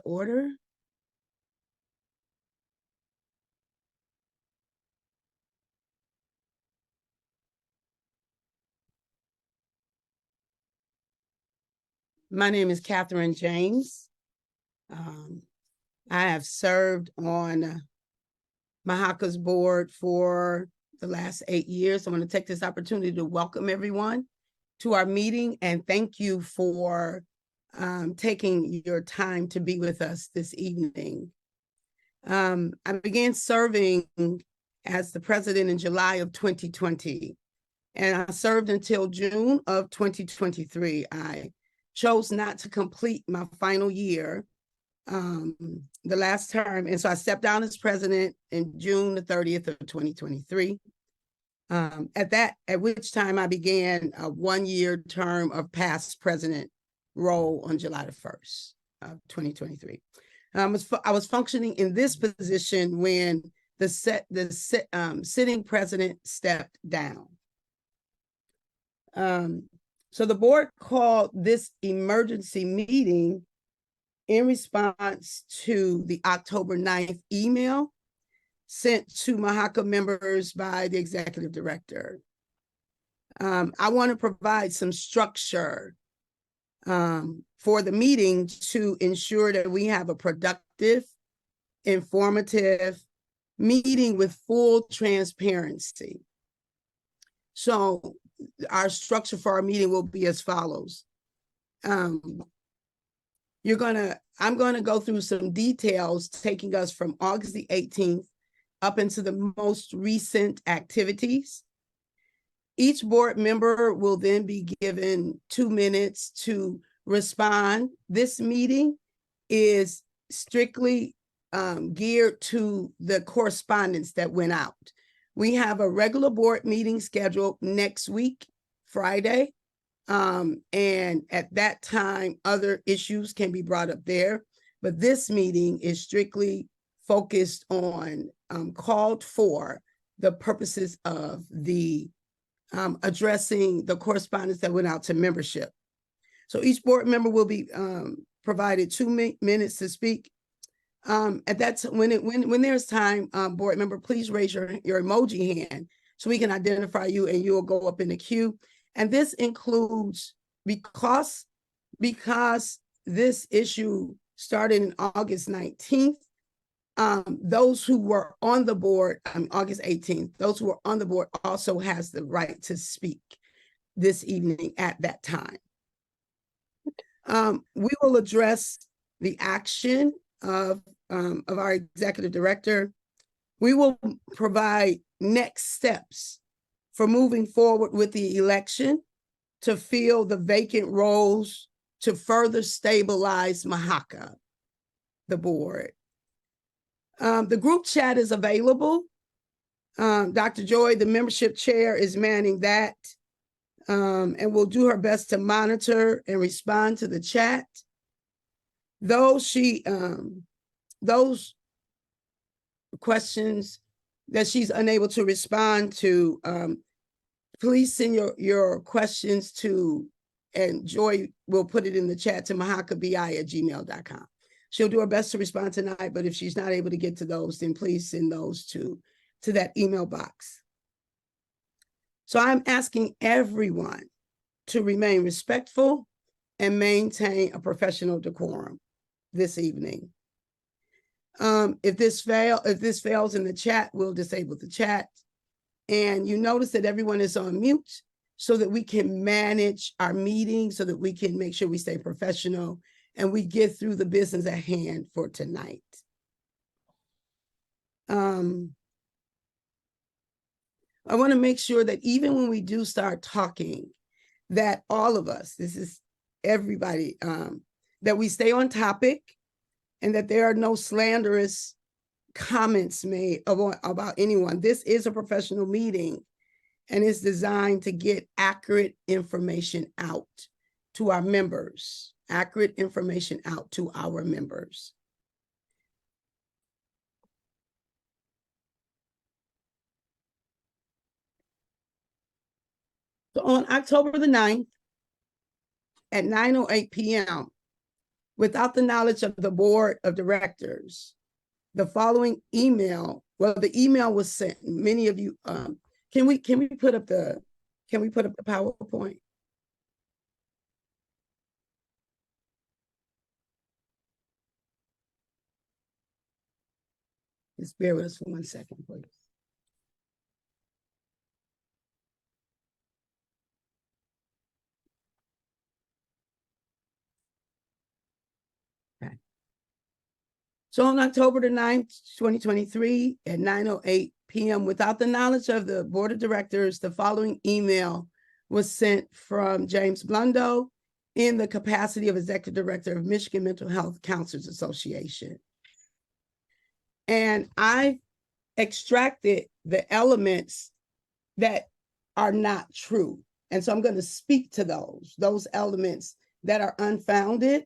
order. My name is Catherine James. I have served on MMHCA's board for the last 8 years. I want to take this opportunity to welcome everyone to our meeting and thank you for taking your time to be with us this evening. I began serving as the president in July of 2020, and I served until June of 2023. I chose not to complete my final year, the last term, and so I stepped down as president in June the 30th of 2023. At which time I began a 1-year term of past president role on July the 1st of 2023. I was functioning in this position when the sitting president stepped down. So the board called this emergency meeting in response to the October 9th email sent to MMHCA members by the executive director. I want to provide some structure for the meeting to ensure that we have a productive, informative meeting with full transparency. So our structure for our meeting will be as follows. I'm gonna go through some details taking us from August the 18th up into the most recent activities. Each board member will then be given 2 minutes to respond. This meeting is strictly geared to the correspondence that went out. We have a regular board meeting scheduled next week, Friday. And at that time, other issues can be brought up there. But this meeting is strictly focused on, called for the purposes of the addressing the correspondence that went out to membership. So each board member will be provided 2 minutes to speak. At that when there's time, board member, please raise your emoji hand so we can identify you and you will go up in the queue. And this includes, because this issue started in August 19th, those who were on the board on August 18th, those who were on the board also has the right to speak this evening at that time. We will address the action of our executive director. We will provide next steps for moving forward with the election to fill the vacant roles to further stabilize MMHCA, the board. The group chat is available. Dr. Joy, the membership chair, is manning that and will do her best to monitor and respond to the chat. Those questions that she's unable to respond to, please send your questions to, and Joy will put it in the chat, to mmhcabi@gmail.com. She'll do her best to respond tonight, but if she's not able to get to those, then please send those to that email box. So I'm asking everyone to remain respectful and maintain a professional decorum this evening. If this fails in the chat, we'll disable the chat. And you notice that everyone is on mute so that we can manage our meeting, so that we can make sure we stay professional and we get through the business at hand for tonight. I want to make sure that even when we do start talking, that all of us, this is everybody, that we stay on topic and that there are no slanderous comments made about anyone. This is a professional meeting and it's designed to get accurate information out to our members, accurate information out to our members. So on October the 9th at 9:08 p.m., without the knowledge of the board of directors, the following email, well, the email was sent. Many of you, can we put up the PowerPoint? Just bear with us for 1 second, please. Okay. So on October the 9th, 2023 at 9:08 p.m., without the knowledge of the board of directors, the following email was sent from James Blundo in the capacity of executive director of Michigan Mental Health Counselors Association. And I extracted the elements that are not true. And so I'm going to speak to those elements that are unfounded.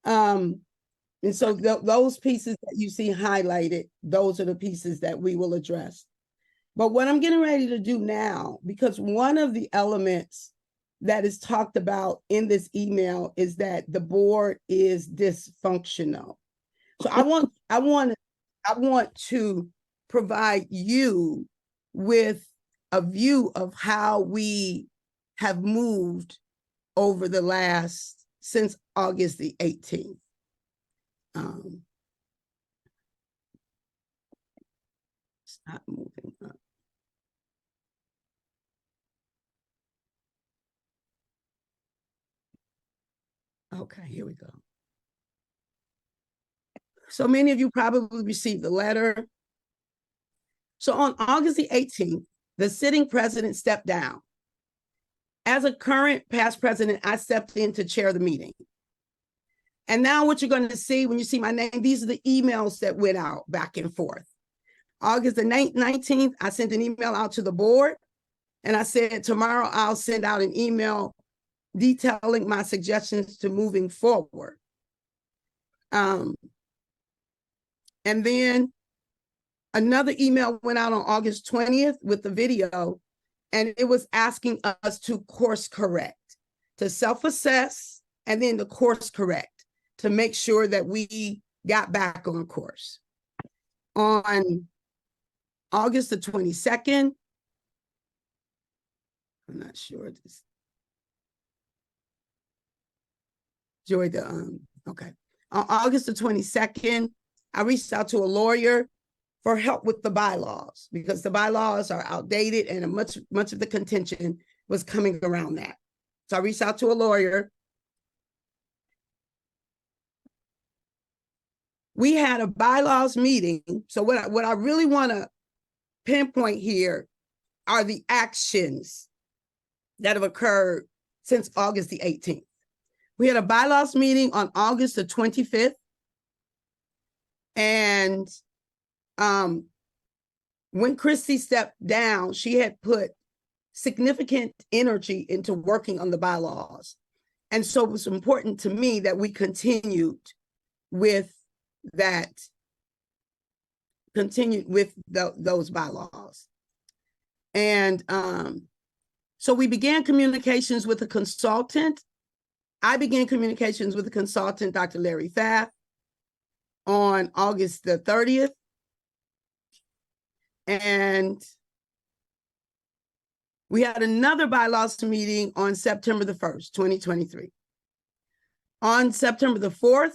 And so those pieces that you see highlighted, those are the pieces that we will address. But what I'm getting ready to do now, because one of the elements that is talked about in this email is that the board is dysfunctional. So I want to provide you with a view of how we have moved over the last, since August the 18th. It's not moving up. Okay, here we go. So many of you probably received the letter. So on August the 18th, the sitting president stepped down. As a current past president, I stepped in to chair the meeting. And now what you're going to see when you see my name, these are the emails that went out back and forth. August the 19th, I sent an email out to the board, and I said, tomorrow I'll send out an email detailing my suggestions to moving forward. And then another email went out on August 20th with the video, and it was asking us to course correct, to self-assess, and then to course correct to make sure that we got back on course. On August the 22nd, I'm not sure this. Joy, okay. On August the 22nd, I reached out to a lawyer for help with the bylaws because the bylaws are outdated and much of the contention was coming around that. So I reached out to a lawyer. We had a bylaws meeting. So what I really want to pinpoint here are the actions that have occurred since August the 18th. We had a bylaws meeting on August the 25th. And when Christy stepped down, she had put significant energy into working on the bylaws. And so it was important to me that we continued with those bylaws. And so we began communications with a consultant. I began communications with a consultant, Dr. Larry Pfaff, on August the 30th. And we had another bylaws meeting on September the 1st, 2023. On September the 4th,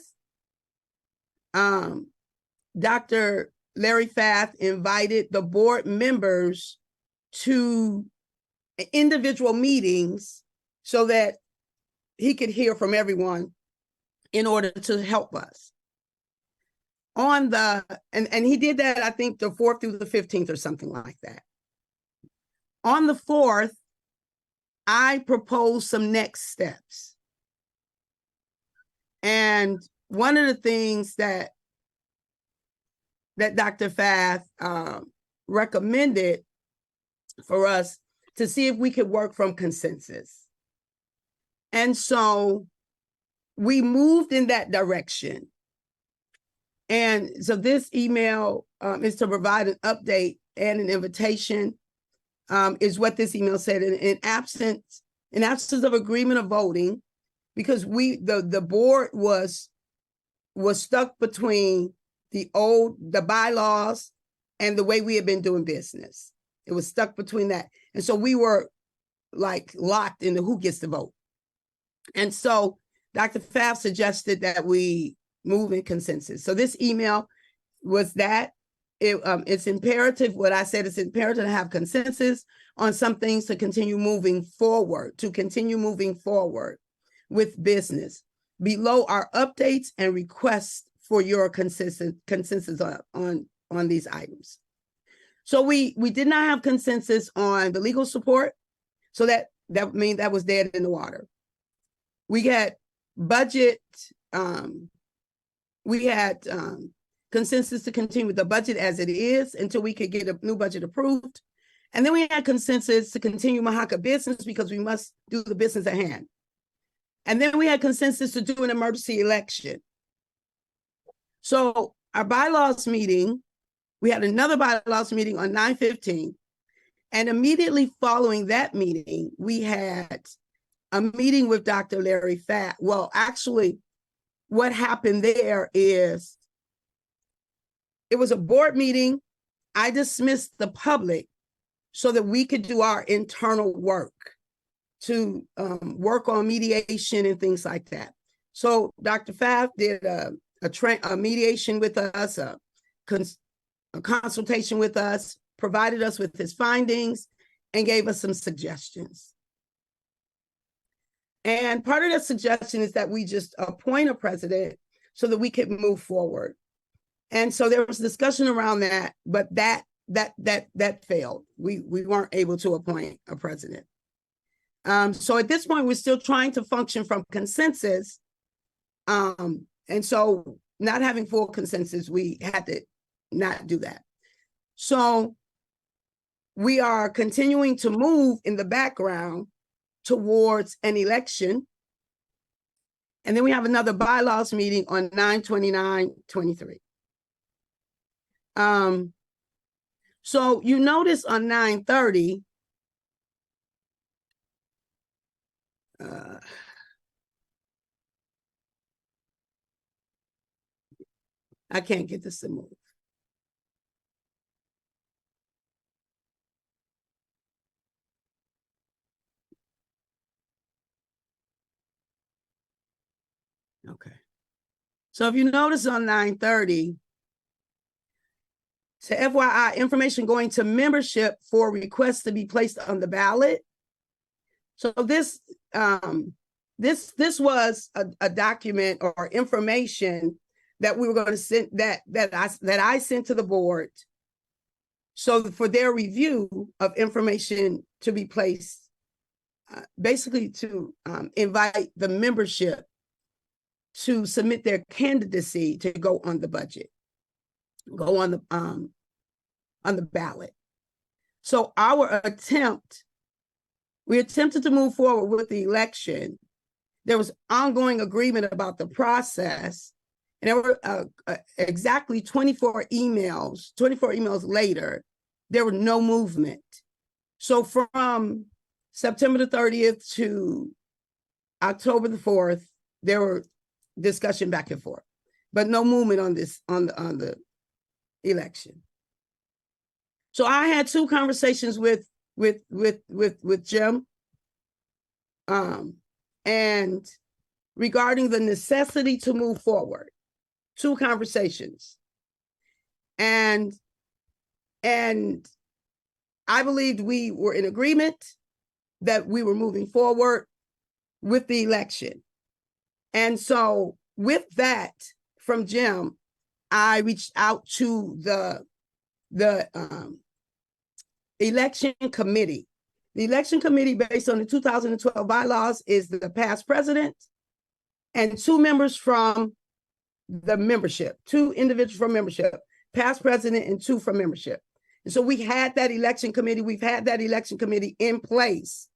Dr. Larry Pfaff invited the board members to individual meetings so that he could hear from everyone in order to help us. On the, and he did that, I think, the 4th through the 15th or something like that. On the 4th, I proposed some next steps. And one of the things that Dr. Pfaff recommended for us to see if we could work from consensus. And so we moved in that direction. And so this email is to provide an update and an invitation, is what this email said. In absence of agreement of voting, because the board was stuck between the bylaws and the way we had been doing business. It was stuck between that. And so we were like locked into who gets to vote. And so Dr. Pfaff suggested that we move in consensus. So this email was that it's imperative. What I said, it's imperative to have consensus on some things to continue moving forward with business. Below are updates and requests for your consensus on these items. So we did not have consensus on the legal support. So that means that was dead in the water. We had budget, we had consensus to continue with the budget as it is until we could get a new budget approved. And then we had consensus to continue MMHCA business because we must do the business at hand. And then we had consensus to do an emergency election. So our bylaws meeting, we had another bylaws meeting on 9/15. And immediately following that meeting, we had a meeting with Dr. Larry Pfaff. Well, actually, what happened there is it was a board meeting. I dismissed the public so that we could do our internal work to work on mediation and things like that. So Dr. Pfaff did a mediation with us, a consultation with us, provided us with his findings, and gave us some suggestions. And part of the suggestion is that we just appoint a president so that we could move forward. And so there was discussion around that, but that failed. We weren't able to appoint a president. So at this point, we're still trying to function from consensus. And so not having full consensus, we had to not do that. So we are continuing to move in the background towards an election. And then we have another bylaws meeting on 9/29/23. So you notice on 9/30, I can't get this to move. Okay. So if you notice on 9/30, so FYI, information going to membership for requests to be placed on the ballot. So this was a document or information that we were going to send that I sent to the board. So for their review of information to be placed, basically to invite the membership to submit their candidacy to go on the budget, go on the ballot. So we attempted to move forward with the election. There was ongoing agreement about the process, and there were exactly 24 emails later, there were no movement. So from September the 30th to October the 4th, there were discussion back and forth, but no movement on the election. So I had two conversations with Jim, and regarding the necessity to move forward, two conversations, and I believed we were in agreement that we were moving forward with the election. And so with that from Jim, I reached out to the election committee. The election committee, based on the 2012 bylaws, is the past president and two members from the membership, two individuals from membership, past president and two from membership. And so we had that election committee. We've had that election committee in place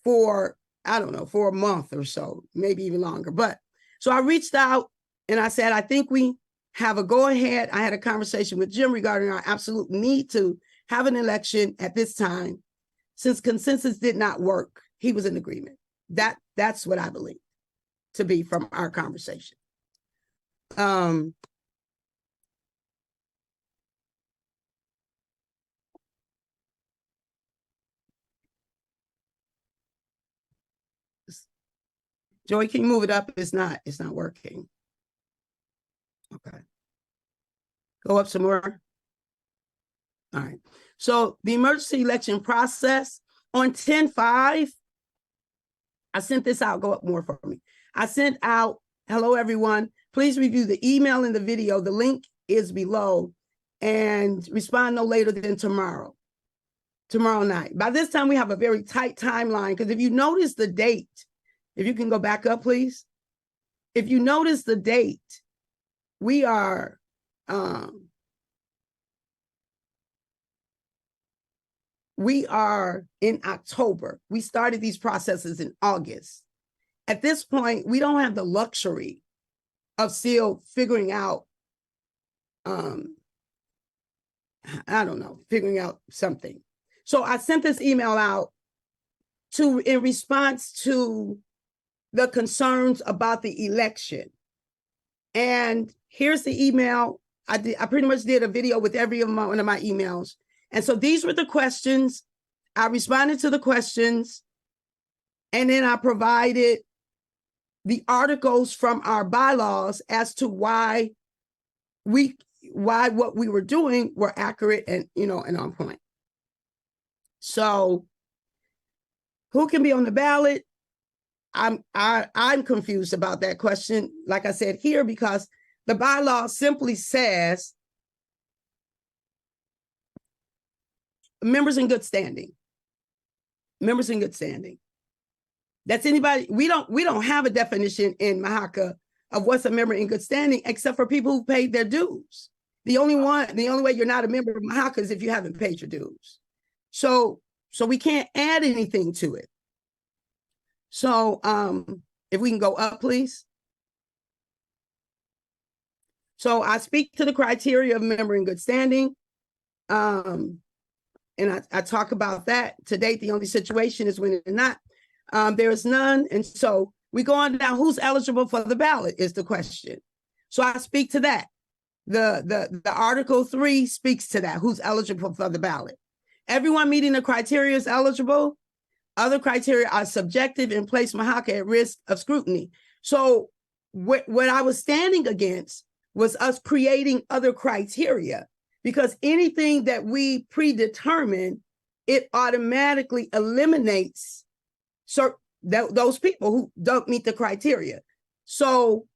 for, I don't know, for a month or so, maybe even longer. But so I reached out and I said, I think we have a go ahead. I had a conversation with Jim regarding our absolute need to have an election at this time. Since consensus did not work, he was in agreement. That That's what I believe to be from our conversation. Joey, can you move it up? It's not working. Okay. Go up some more. All right. So the emergency election process on 10/5, I sent this out. Go up more for me. I sent out, hello, everyone. Please review the email and the video. The link is below, and respond no later than tomorrow night. By this time, we have a very tight timeline, because if you notice the date, if you can go back up, please. If you notice the date, we are in October. We started these processes in August. At this point, we don't have the luxury of still figuring out, figuring out something. So I sent this email out in response to the concerns about the election. And here's the email. I pretty much did a video with every one of my emails. And so these were the questions. I responded to the questions, and then I provided the articles from our bylaws as to why what we were doing were accurate and on point. So who can be on the ballot? I'm confused about that question, like I said here, because the bylaw simply says members in good standing. Members in good standing. That's anybody. We don't have a definition in MMHCA of what's a member in good standing, except for people who paid their dues. The only way you're not a member of MMHCA is if you haven't paid your dues. So we can't add anything to it. So if we can go up, please. So I speak to the criteria of member in good standing. And I talk about that. To date, the only situation is when it's not. There is none. And so we go on down, who's eligible for the ballot is the question. So I speak to that. The Article 3 speaks to that, who's eligible for the ballot. Everyone meeting the criteria is eligible. Other criteria are subjective and place MMHCA at risk of scrutiny. So what I was standing against was us creating other criteria, because anything that we predetermine, it automatically eliminates those people who don't meet the criteria. So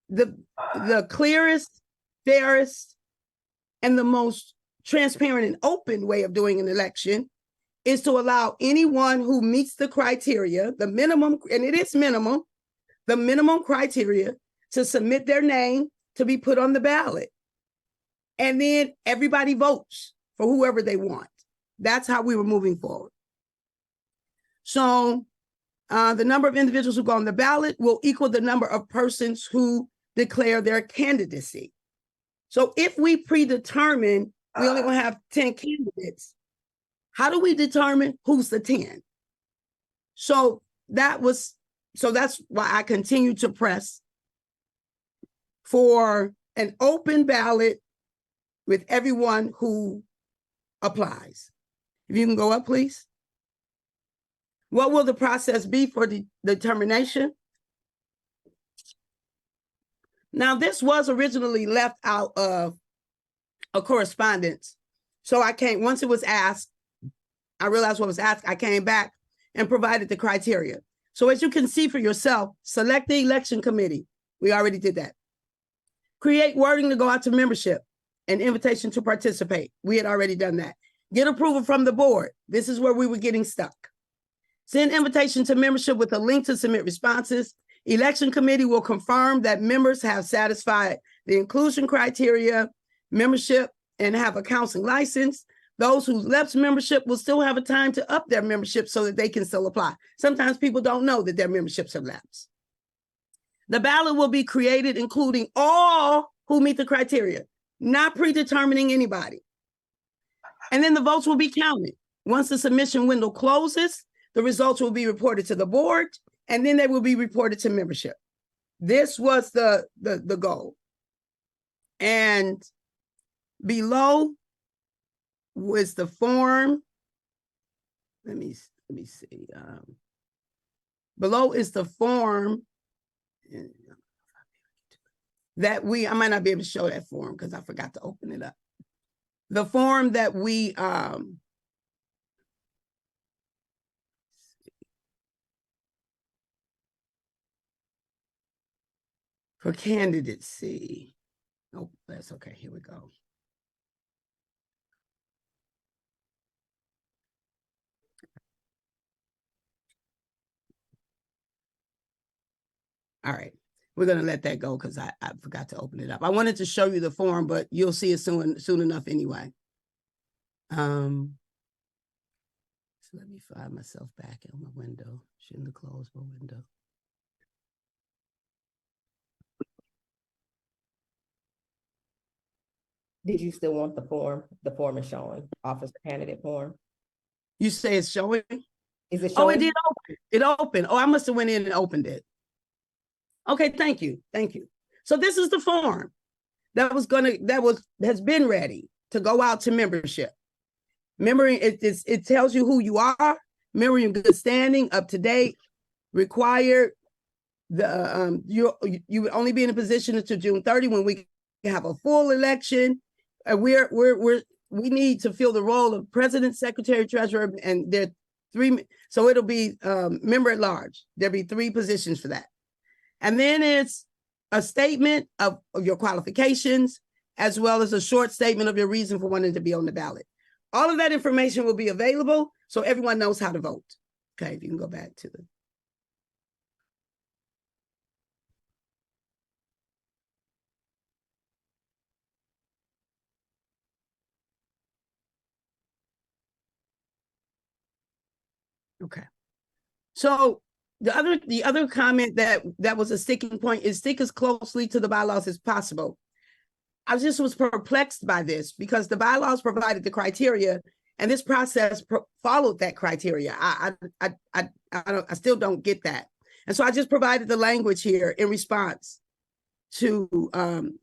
the clearest, fairest, and the most transparent and open way of doing an election is to allow anyone who meets the criteria, the minimum, and it is minimum, the minimum criteria, to submit their name to be put on the ballot. And then everybody votes for whoever they want. That's how we were moving forward. So the number of individuals who go on the ballot will equal the number of persons who declare their candidacy. So if we predetermine we only going to have 10 candidates, how do we determine who's the 10? So that's why I continue to press for an open ballot with everyone who applies. If you can go up, please. What will the process be for the determination? Now, this was originally left out of a correspondence. So once it was asked, I realized what was asked, I came back and provided the criteria. So as you can see for yourself, select the election committee. We already did that. Create wording to go out to membership, an invitation to participate. We had already done that. Get approval from the board. This is where we were getting stuck. Send invitation to membership with a link to submit responses. Election committee will confirm that members have satisfied the inclusion criteria, membership, and have a counseling license. Those who left membership will still have a time to up their membership so that they can still apply. Sometimes people don't know that their memberships have lapsed. The ballot will be created including all who meet the criteria, not predetermining anybody. And then the votes will be counted. Once the submission window closes, The results will be reported to the board, and then they will be reported to membership. This was the goal. And below was the form. Let me see. Below is the form that I might not be able to show that form because I forgot to open it up. The form that we for candidacy. Oh, that's okay. Here we go. All right. We're going to let that go because I forgot to open it up. I wanted to show you the form, but you'll see it soon enough anyway. So let me find myself back in my window. Shouldn't have closed my window. Did you still want the form? The form is showing, officer candidate form. You say it's showing? Is it showing? Oh, it did open. It opened. Oh, I must have went in and opened it. Okay, thank you. Thank you. So this is the form has been ready to go out to membership. Remembering it tells you who you are, membering in good standing, up to date, required. You would only be in a position until June 30 when we have a full election. We need to fill the role of president, secretary, treasurer, and there are 3. So it'll be member at large. There'll be 3 positions for that. And then it's a statement of your qualifications, as well as a short statement of your reason for wanting to be on the ballot. All of that information will be available so everyone knows how to vote. Okay, if you can go back to the. Okay. So the other comment that was a sticking point is stick as closely to the bylaws as possible. I just was perplexed by this because the bylaws provided the criteria, and this process followed that criteria. I still don't get that, and so I just provided the language here in response to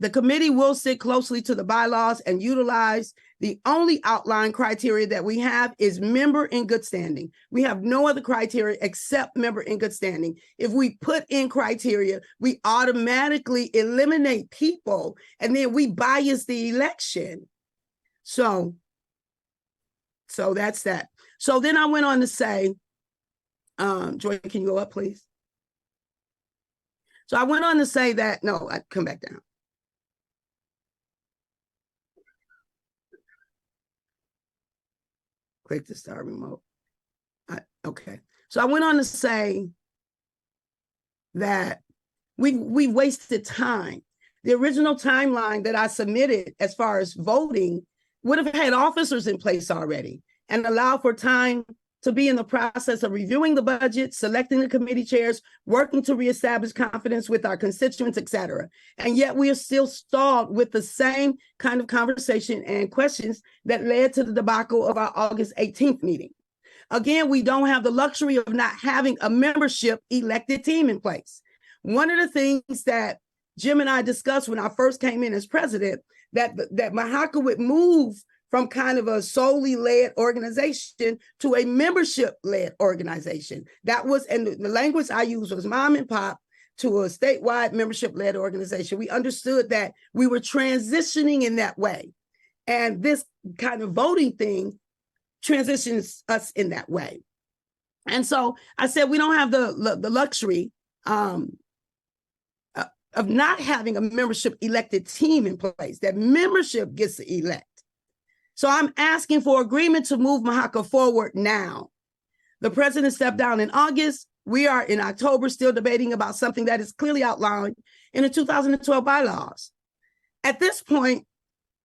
the committee will sit closely to the bylaws and utilize the only outline criteria that we have is member in good standing. We have no other criteria except member in good standing. If we put in criteria, we automatically eliminate people and then we bias the election. So that's that. So then I went on to say, Joy, can you go up, please? So I went on to say that, no, I come back down. Click to start remote. Okay. So I went on to say that we wasted time. The original timeline that I submitted as far as voting would have had officers in place already and allow for time to be in the process of reviewing the budget, selecting the committee chairs, working to reestablish confidence with our constituents, et cetera. And yet we are still stalled with the same kind of conversation and questions that led to the debacle of our August 18th meeting. Again, we don't have the luxury of not having a membership elected team in place. One of the things that Jim and I discussed when I first came in as president, that MMHCA would move from kind of a solely led organization to a membership led organization. That was, and the language I used was mom and pop to a statewide membership led organization. We understood that we were transitioning in that way. And this kind of voting thing transitions us in that way. And so I said, we don't have the luxury of not having a membership elected team in place, that membership gets to elect. So I'm asking for agreement to move MMHCA forward now. The president stepped down in August. We are in October still debating about something that is clearly outlined in the 2012 bylaws. At this point,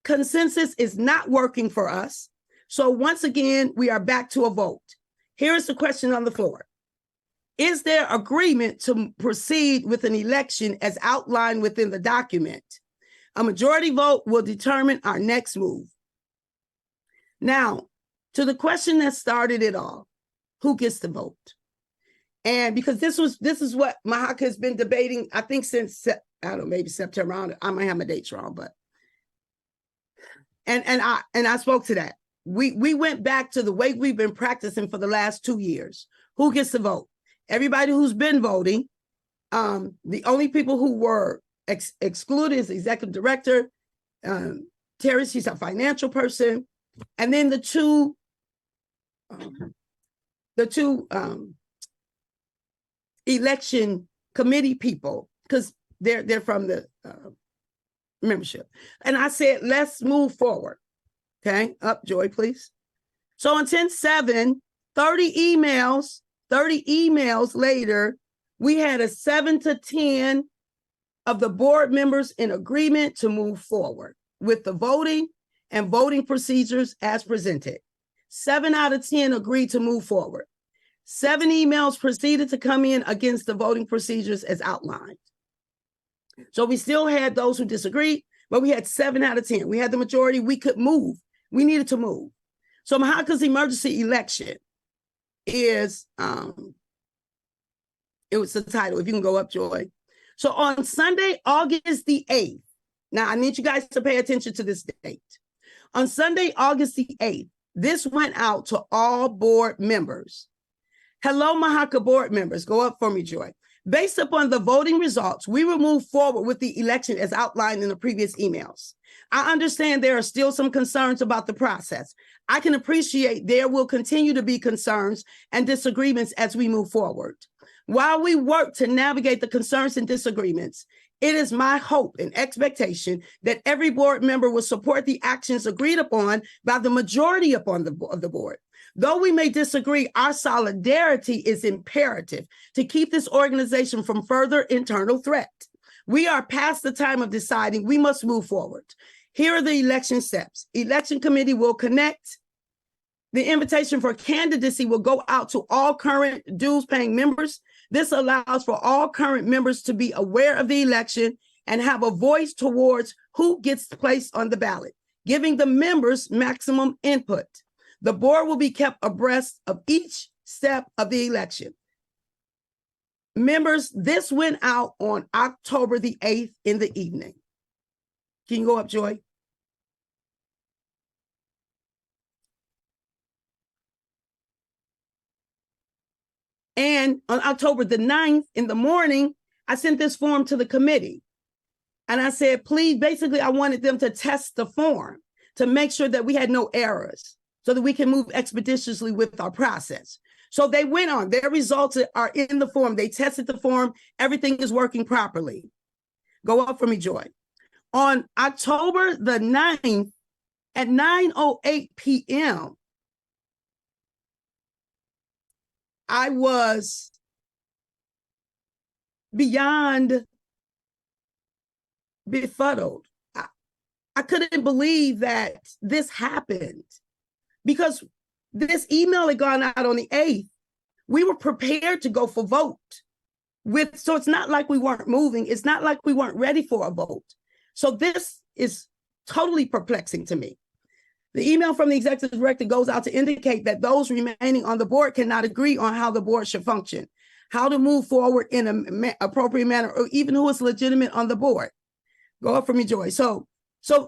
consensus is not working for us. So once again, we are back to a vote. Here is the question on the floor. Is there agreement to proceed with an election as outlined within the document? A majority vote will determine our next move. Now, to the question that started it all, who gets to vote. And because this is what MMHCA has been debating, I think since, I don't know, maybe September. I might have my dates wrong, but and I spoke to that. We went back to the way we've been practicing for the last 2 years. Who gets to vote? Everybody who's been voting. The only people who were excluded is the executive director, Terry, she's a financial person, and then the two election committee people, because they're from the membership. And I said, let's move forward. Okay, up, Joy, please. So on 10/7, 30 emails later, we had a 7 to 10 of the board members in agreement to move forward with the voting and voting procedures as presented. 7 out of 10 agreed to move forward. 7 emails proceeded to come in against the voting procedures as outlined. So we still had those who disagreed, but we had 7 out of 10. We had the majority. We could move. We needed to move. So MMHCA's emergency election is, it was the title, if you can go up, Joy. So on Sunday, August the 8th, now I need you guys to pay attention to this date. On Sunday, August the 8th, this went out to all board members. Hello, MMHCA board members. Go up for me, Joy. Based upon the voting results, we will move forward with the election as outlined in the previous emails. I understand there are still some concerns about the process. I can appreciate there will continue to be concerns and disagreements as we move forward. While we work to navigate the concerns and disagreements, it is my hope and expectation that every board member will support the actions agreed upon by the majority of the board. Though we may disagree, our solidarity is imperative to keep this organization from further internal threat. We are past the time of deciding. We must move forward. Here are the election steps. Election committee will connect. The invitation for candidacy will go out to all current dues-paying members. This allows for all current members to be aware of the election and have a voice towards who gets placed on the ballot, giving the members maximum input. The board will be kept abreast of each step of the election. Members, this went out on October the 8th in the evening. Can you go up, Joy? And on October the 9th in the morning, I sent this form to the committee. And I said, please, basically, I wanted them to test the form to make sure that we had no errors so that we can move expeditiously with our process. So they went on. Their results are in the form. They tested the form. Everything is working properly. Go up for me, Joy. On October the 9th at 9:08 p.m., I was beyond befuddled. I couldn't believe that this happened because this email had gone out on the 8th. We were prepared to go for vote so it's not like we weren't moving. It's not like we weren't ready for a vote. So this is totally perplexing to me. The email from the executive director goes out to indicate that those remaining on the board cannot agree on how the board should function, how to move forward in an appropriate manner, or even who is legitimate on the board. Go up for me, Joy. So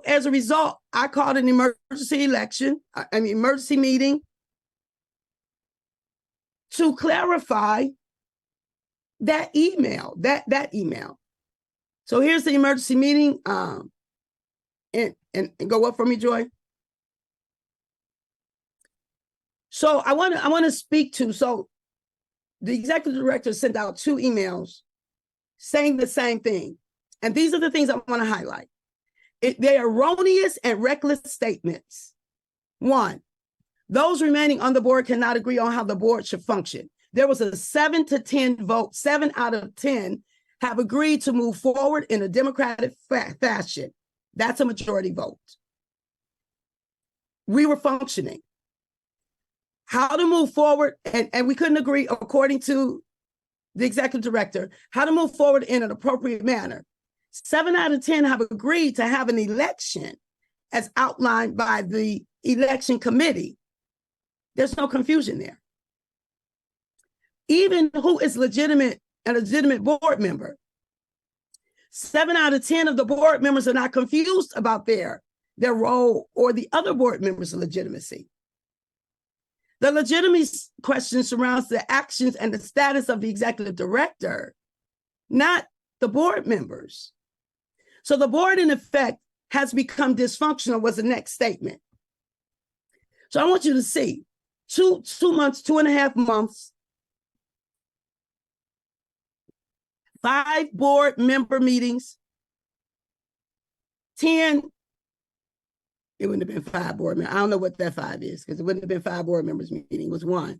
as a result, I called an emergency meeting to clarify that email, that email. So here's the emergency meeting. And go up for me, Joy. So I want to speak to, so the executive director sent out 2 emails saying the same thing. And these are the things I want to highlight. They are erroneous and reckless statements. 1, those remaining on the board cannot agree on how the board should function. There was a 7 to 10 vote. 7 out of 10 have agreed to move forward in a democratic fashion. That's a majority vote. We were functioning. How to move forward, and we couldn't agree, according to the executive director, how to move forward in an appropriate manner. 7 out of 10 have agreed to have an election as outlined by the election committee. There's no confusion there. even who is a legitimate board member. 7 out of 10 of the board members are not confused about their role or the other board members' legitimacy. The legitimacy question surrounds the actions and the status of the executive director, not the board members. So the board, in effect, has become dysfunctional, was the next statement. So I want you to see 2 months, 2.5 months, 5 board member meetings, 10, it wouldn't have been 5 board members. I don't know what that 5 is because it wouldn't have been 5 board members meeting, it was 1.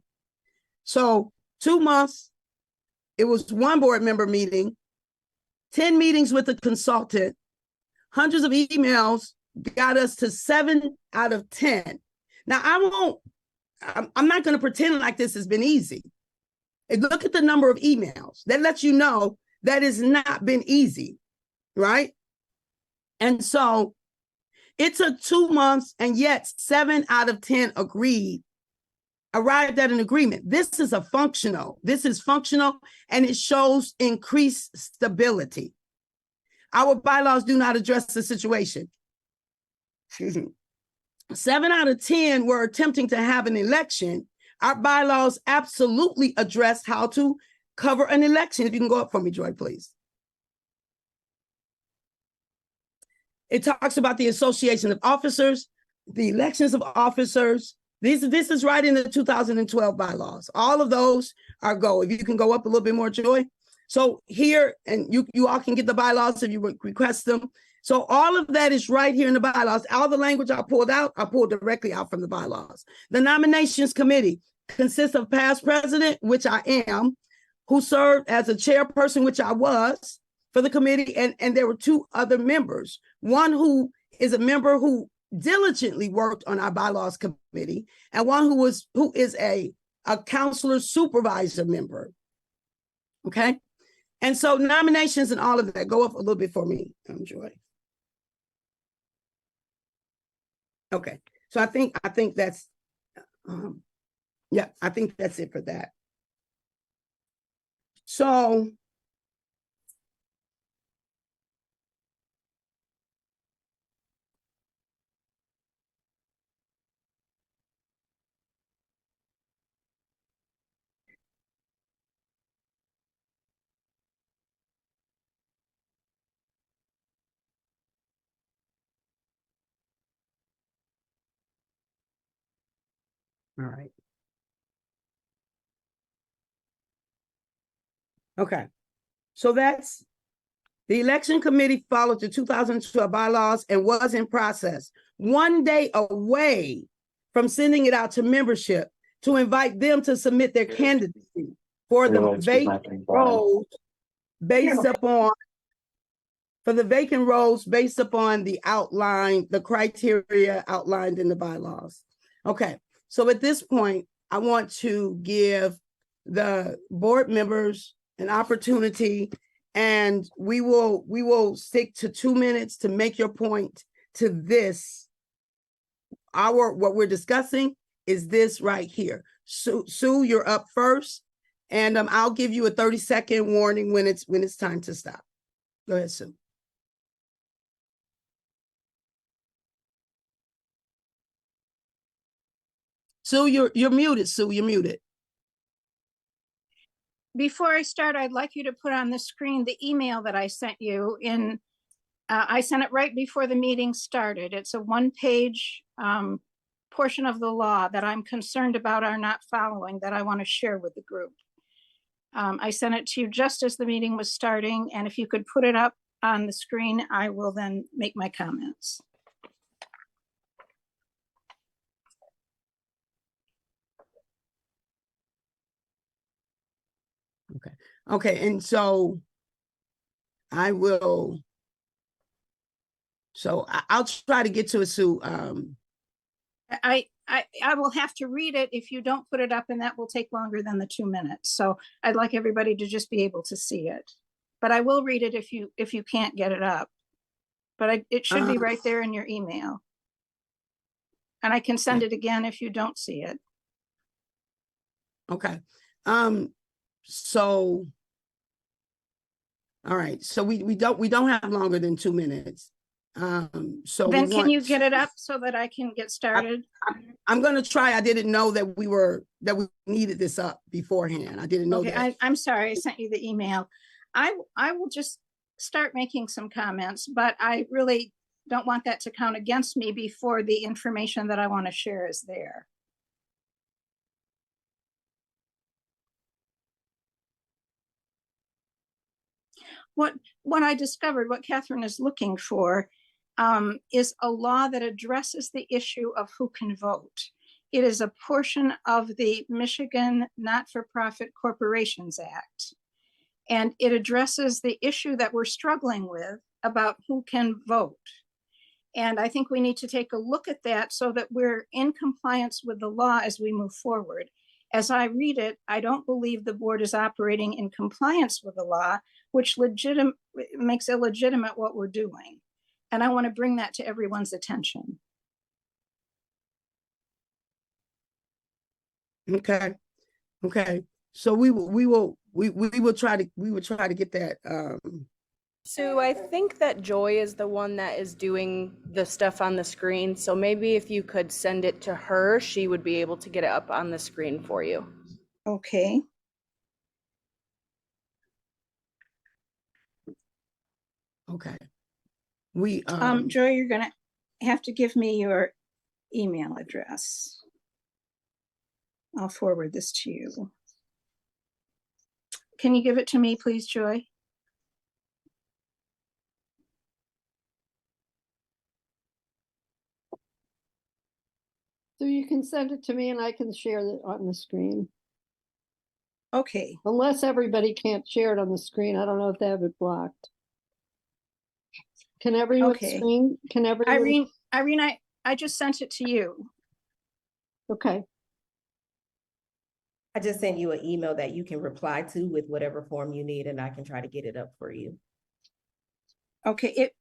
So 2 months, it was 1 board member meeting, 10 meetings with a consultant, hundreds of emails got us to 7 out of 10. Now I'm not going to pretend like this has been easy. And look at the number of emails. That lets you know that has not been easy, right? And so it took 2 months, and yet 7 out of 10 arrived at an agreement. This is functional, and it shows increased stability. Our bylaws do not address the situation. 7 out of 10 were attempting to have an election. Our bylaws absolutely address how to cover an election. If you can go up for me, Joy, please. It talks about the association of officers, the elections of officers. This is right in the 2012 bylaws. All of those are go. If you can go up a little bit more, Joy. So here, and you all can get the bylaws if you request them. So all of that is right here in the bylaws. All the language I pulled directly out from the bylaws. The nominations committee consists of past president, which I am, who served as a chairperson, which I was for the committee, and there were 2 other members. One who is a member who diligently worked on our bylaws committee, and one who is a counselor supervisor member. Okay. And so nominations and all of that, go up a little bit for me, Joy. Okay. So I think that's, yeah, I think that's it for that. So all right. Okay. So that's the election committee followed the 2012 bylaws and was in process 1 day away from sending it out to membership to invite them to submit their candidacy for the vacant roles based upon the criteria outlined in the bylaws. Okay. So at this point, I want to give the board members an opportunity, and we will stick to 2 minutes to make your point to this. What we're discussing is this right here. Sue, you're up first, and I'll give you a 30-second warning when it's time to stop. Go ahead, Sue. Sue, you're muted. Sue, you're muted. Before I start, I'd like you to put on the screen the email that I sent you in. I sent it right before the meeting started. It's a 1-page portion of the law that I'm concerned about our not following that I want to share with the group. I sent it to you just as the meeting was starting, and if you could put it up on the screen, I will then make my comments. Okay, and so I'll try to get to it, Sue. I will have to read it if you don't put it up, and that will take longer than the 2 minutes. So I'd like everybody to just be able to see it. But I will read it if you can't get it up. But it should be right there in your email. And I can send it again if you don't see it. Okay. So, all right, so we don't have longer than 2 minutes. So Then we can want, you get it up so that I can get started? I'm gonna try. I didn't know that we needed this up beforehand. I didn't know Okay, that. I'm sorry, I sent you the email. I will just start making some comments, but I really don't want that to count against me before the information that I want to share is there. What I discovered, what Catherine is looking for, is a law that addresses the issue of who can vote. It is a portion of the Michigan Not-for-Profit Corporations Act. And it addresses the issue that we're struggling with about who can vote. And I think we need to take a look at that so that we're in compliance with the law as we move forward. As I read it, I don't believe the board is operating in compliance with the law, which makes illegitimate what we're doing. And I want to bring that to everyone's attention. Okay. Okay. So we will try to get that. Sue, I think that Joy is the one that is doing the stuff on the screen. So maybe if you could send it to her, she would be able to get it up on the screen for you. Okay. Okay. We Joy, you're gonna have to give me your email address. I'll forward this to you. Can you give it to me, please, Joy? So you can send it to me and I can share it on the screen. Okay. Unless everybody can't share it on the screen. I don't know if they have it blocked. Can everyone Okay. screen? Can everyone? Irene, I just sent it to you. Okay. I just sent you an email that you can reply to with whatever form you need, and I can try to get it up for you. Okay,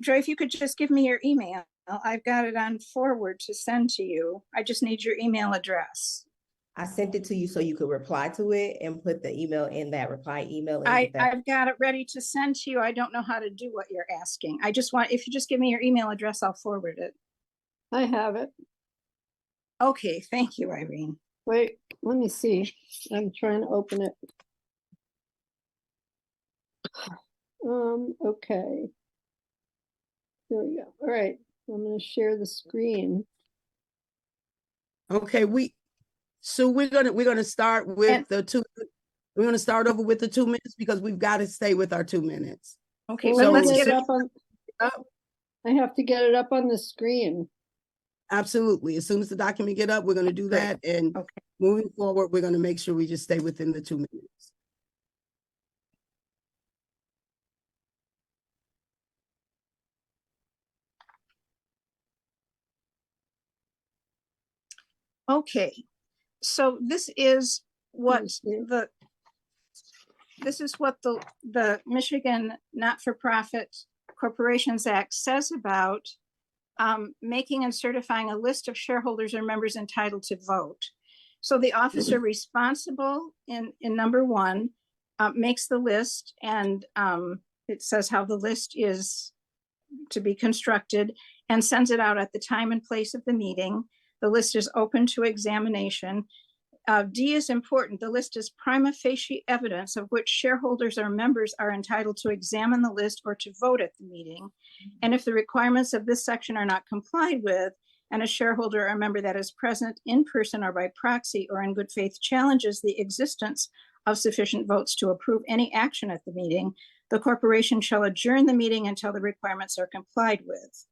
Joy, if you could just give me your email. I've got it on forward to send to you. I just need your email address. I sent it to you so you could reply to it and put the email in that reply email. I've got it ready to send to you. I don't know how to do what you're asking. I just want, if you just give me your email address, I'll forward it. I have it. Okay, thank you, Irene. Wait, let me see. I'm trying to open it. Okay. Here we go. All right. I'm going to share the screen. okay, so we're gonna start with the 2. We're gonna start over with the 2 minutes because we've got to stay with our 2 minutes. Okay, Well, but let me let's get get it. up on. I have to get it up on the screen. Absolutely. As soon as the document get up, we're gonna do that. And Okay. moving forward, we're gonna make sure we just stay within the 2 minutes. Okay, so this is what see. the Michigan Not-for-Profit Corporations Act says about making and certifying a list of shareholders or members entitled to vote. So the officer responsible in number 1 makes the list, and it says how the list is to be constructed and sends it out at the time and place of the meeting. The list is open to examination. D is important. The list is prima facie evidence of which shareholders or members are entitled to examine the list or to vote at the meeting. And if the requirements of this section are not complied with, and a shareholder or member that is present in person or by proxy or in good faith challenges the existence of sufficient votes to approve any action at the meeting, the corporation shall adjourn the meeting until the requirements are complied with.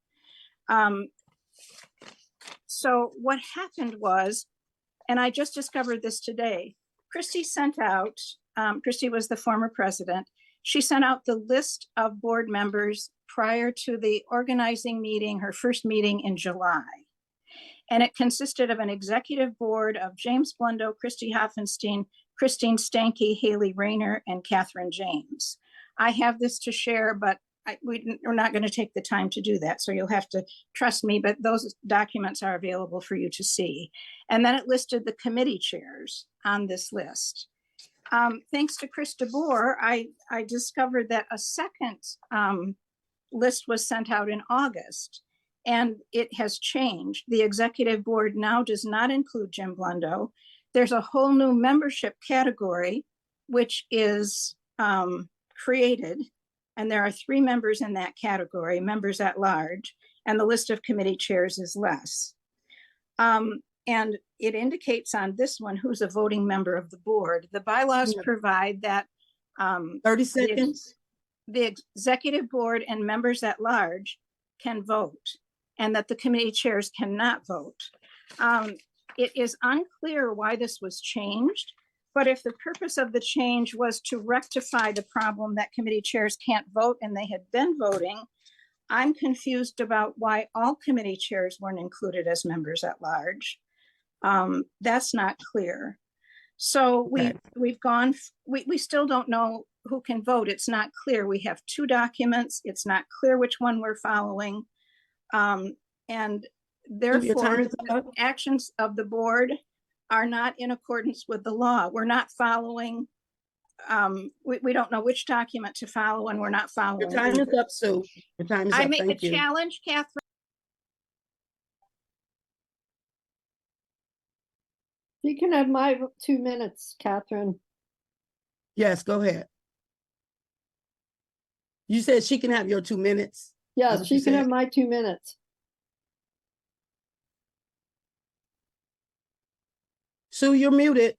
So what happened was, and I just discovered this today, Christy sent out, Christy was the former president, she sent out the list of board members prior to the organizing meeting, her first meeting in July. And it consisted of an executive board of James Blundo, Christy Hoffenstein, Christine Stanke, Haley Rayner, and Catherine James. I have this to share, but we're not going to take the time to do that. So you'll have to trust me, but those documents are available for you to see. And then it listed the committee chairs on this list. thanks to Chris DeBoer, I discovered that a second list was sent out in August, and it has changed. The executive board now does not include Jim Blundo. There's a whole new membership category, which is created, and there are 3 members in that category, members at large, and the list of committee chairs is less. And it indicates on this one who's a voting member of the board. The bylaws provide that 30 seconds. the executive board and members at large can vote, and that the committee chairs cannot vote. It is unclear why this was changed, but if the purpose of the change was to rectify the problem that committee chairs can't vote and they had been voting, I'm confused about why all committee chairs weren't included as members at large. That's not clear. So we've gone, we still don't know who can vote. It's not clear. We have 2 documents. It's not clear which one we're following. And therefore, the actions of the board are not in accordance with the law. We're not following, we don't know which document to follow, and we're not following. Your time is up, Sue. Your time is up. I make a Thank you. challenge, Catherine. You can have my 2 minutes, Catherine. Yes, go ahead. You said she can have your 2 minutes. Yes, what she you can have said. my 2 minutes. Sue, you're muted.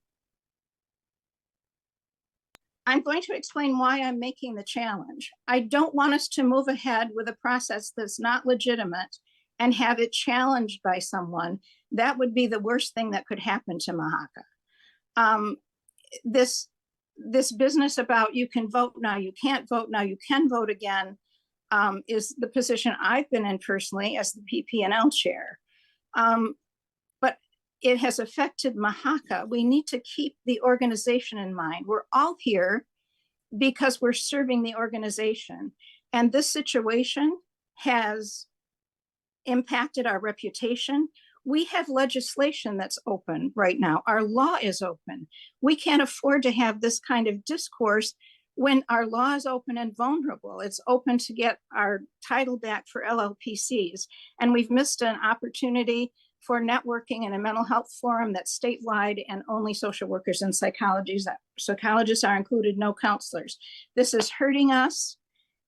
I'm going to explain why I'm making the challenge. I don't want us to move ahead with a process that's not legitimate and have it challenged by someone. That would be the worst thing that could happen to MMHCA. This business about you can vote now, you can't vote now, you can vote again, is the position I've been in personally as the PP&L chair. But it has affected MMHCA. We need to keep the organization in mind. We're all here because we're serving the organization. And this situation has impacted our reputation. We have legislation that's open right now. Our law is open. We can't afford to have this kind of discourse when our law is open and vulnerable. It's open to get our title back for LLPCs. And we've missed an opportunity for networking in a mental health forum that's statewide, and only social workers and psychologists are included, no counselors. This is hurting us.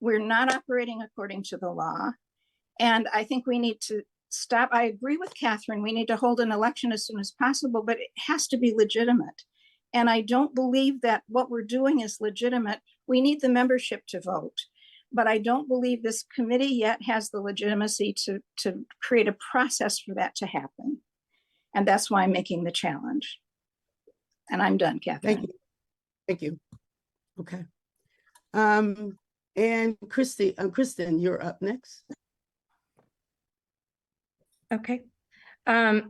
We're not operating according to the law. And I think we need to stop. I agree with Catherine. We need to hold an election as soon as possible, but it has to be legitimate. And I don't believe that what we're doing is legitimate. We need the membership to vote, but I don't believe this committee yet has the legitimacy to create a process for that to happen. And that's why I'm making the challenge. And I'm done, Catherine. Thank you. Thank you. Okay. And Kristen, you're up next. Okay. I'll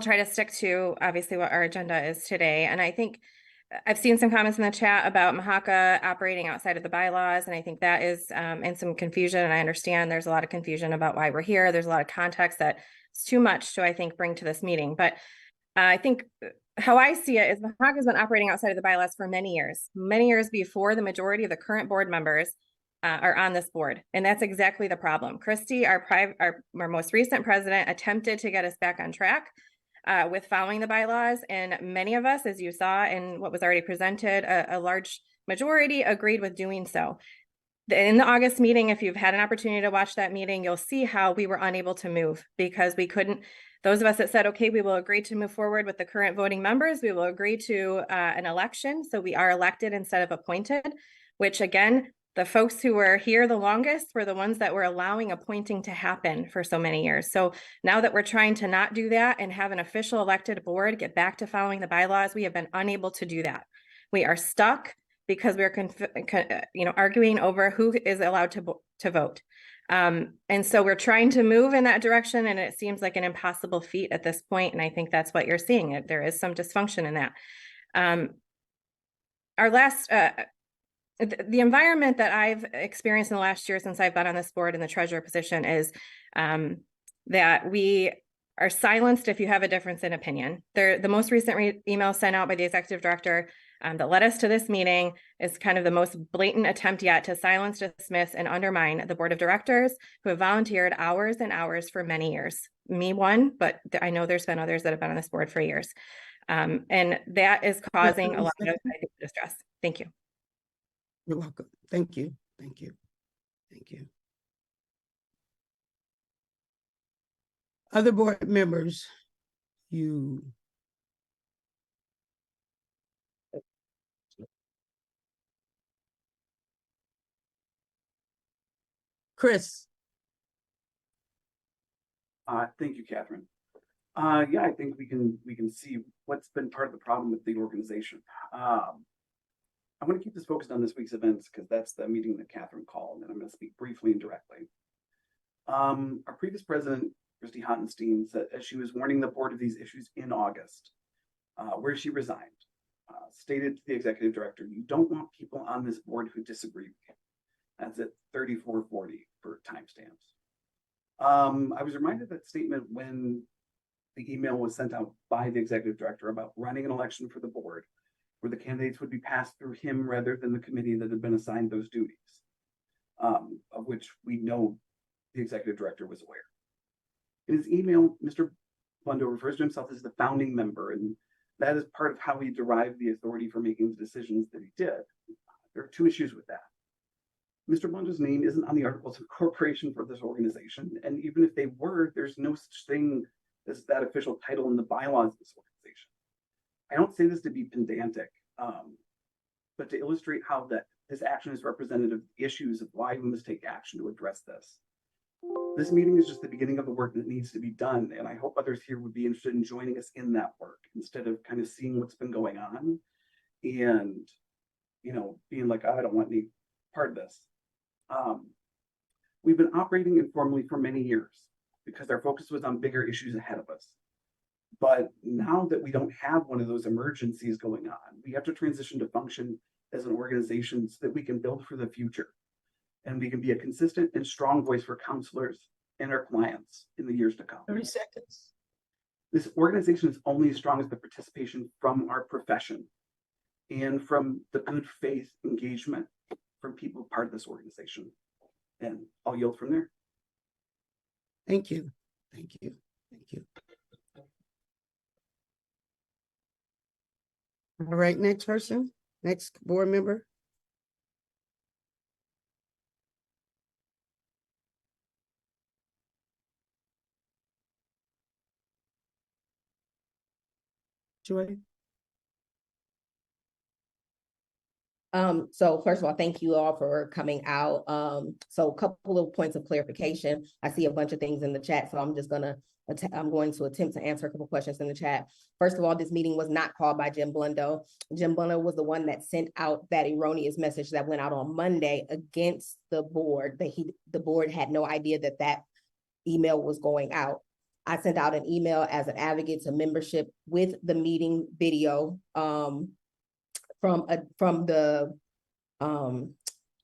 try to stick to obviously what our agenda is today. And I think I've seen some comments in the chat about MMHCA operating outside of the bylaws. And I think that is in some confusion. And I understand there's a lot of confusion about why we're here. There's a lot of context that it's too much to, I think, bring to this meeting. But I think how I see it is MMHCA has been operating outside of the bylaws for many years before the majority of the current board members are on this board. And that's exactly the problem. Christy, our most recent president, attempted to get us back on track with following the bylaws. And many of us, as you saw in what was already presented, a large majority agreed with doing so. In the August meeting, if you've had an opportunity to watch that meeting, you'll see how we were unable to move because we couldn't. Those of us that said, okay, we will agree to move forward with the current voting members, we will agree to an election. So we are elected instead of appointed, which again, the folks who were here the longest were the ones that were allowing appointing to happen for so many years. So now that we're trying to not do that and have an official elected board get back to following the bylaws, we have been unable to do that. We are stuck because we're arguing over who is allowed to vote. And so we're trying to move in that direction, and it seems like an impossible feat at this point. And I think that's what you're seeing. There is some dysfunction in that. The environment that I've experienced in the last year since I've been on this board in the treasurer position is that we are silenced if you have a difference in opinion. The most recent email sent out by the executive director that led us to this meeting is kind of the most blatant attempt yet to silence, dismiss, and undermine the board of directors who have volunteered hours and hours for many years. Me one, but I know there's been others that have been on this board for years. And that is causing a lot of, I think, distress. Thank you. You're welcome. Thank you. Thank you. Thank you. Other board members, you. Chris. Thank you, Catherine. Yeah, I think we can see what's been part of the problem with the organization. I want to keep this focused on this week's events because that's the meeting that Catherine called, and I'm going to speak briefly and directly. Our previous president, Christy Hottenstein, said as she was warning the board of these issues in August, where she resigned, stated to the executive director, "You don't want people on this board who disagree with you." That's at 3440 for timestamps. I was reminded of that statement when the email was sent out by the executive director about running an election for the board, where the candidates would be passed through him rather than the committee that had been assigned those duties, of which we know the executive director was aware. In his email, Mr. Blundo refers to himself as the founding member, and that is part of how he derived the authority for making the decisions that he did. There are two issues with that. Mr. Blundo's name isn't on the articles of incorporation for this organization, and even if they were, there's no such thing as that official title in the bylaws of this organization. I don't say this to be pedantic, but to illustrate how that this action is representative of the issues of why we must take action to address this. This meeting is just the beginning of the work that needs to be done, and I hope others here would be interested in joining us in that work instead of kind of seeing what's been going on and, you know, being like, I don't want any part of this. We've been operating informally for many years because our focus was on bigger issues ahead of us. But now that we don't have one of those emergencies going on, we have to transition to function as an organization so that we can build for the future. And we can be a consistent and strong voice for counselors and our clients in the years to come. 30 seconds. This organization is only as strong as the participation from our profession and from the good faith engagement from people part of this organization. And I'll yield from there. Thank you. Thank you. Thank you. All right, next person, next board member. Joy. So first of all, thank you all for coming out. So a couple of points of clarification. I see a bunch of things in the chat, so I'm going to attempt to answer a couple questions in the chat. First of all, this meeting was not called by Jim Blundo. Jim Blundo was the one that sent out that erroneous message that went out on Monday against the board, that the board had no idea that that email was going out. I sent out an email as an advocate to membership with the meeting video from the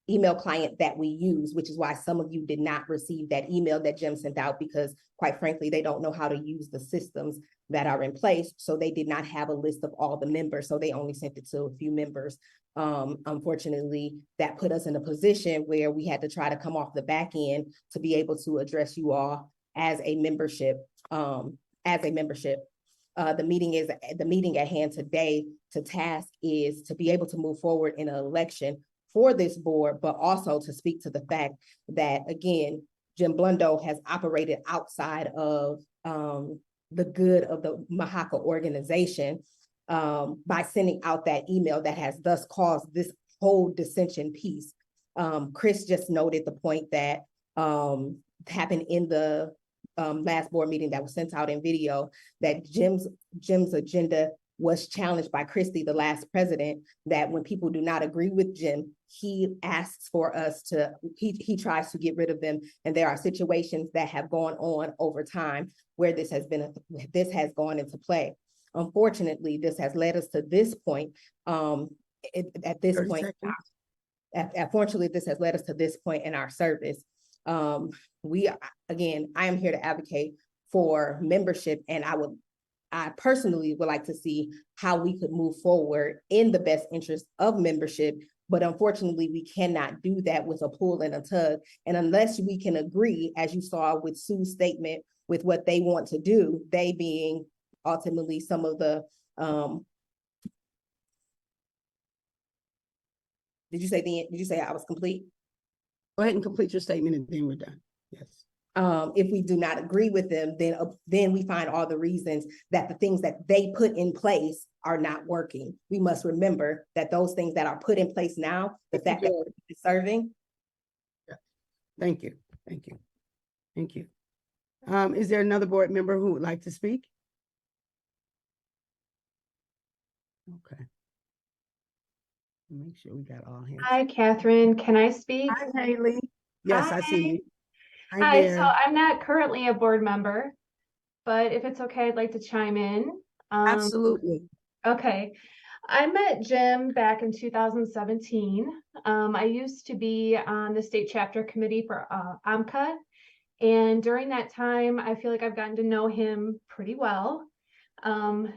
email client that we use, which is why some of you did not receive that email that Jim sent out, because quite frankly, they don't know how to use the systems that are in place. So they did not have a list of all the members. So they only sent it to a few members. Unfortunately, that put us in a position where we had to try to come off the back end to be able to address you all as a membership. The meeting at hand today to task is to be able to move forward in an election for this board, but also to speak to the fact that, again, Jim Blundo has operated outside of the good of the MMHCA organization by sending out that email that has thus caused this whole dissension piece. Chris just noted the point that happened in the last board meeting that was sent out in video, that Jim's agenda was challenged by Christy, the last president, that when people do not agree with Jim, he asks for us to, he tries to get rid of them. And there are situations that have gone on over time where this has gone into play. Unfortunately, this has led us to this point. Unfortunately, this has led us to this point in our service. I am here to advocate for membership, and I would I personally would like to see how we could move forward in the best interest of membership. But unfortunately, we cannot do that with a pull and a tug. And unless we can agree, as you saw with Sue's statement, with what they want to do, they being ultimately some of the, did you say I was complete? Go ahead and complete your statement and then we're done. Yes. If we do not agree with them, then we find all the reasons that the things that they put in place are not working. We must remember that those things that are put in place now, the fact that we're serving. Thank you. Thank you. Thank you. Is there another board member who would like to speak? Okay. Make sure we got all hands. Hi, Catherine. Can I speak? Hi, Haley. Yes, I see you. Hi, there. so I'm not currently a board member, but if it's okay, I'd like to chime in. Absolutely. Okay. I met Jim back in 2017. I used to be on the state chapter committee for AMCA. And during that time, I feel like I've gotten to know him pretty well. And,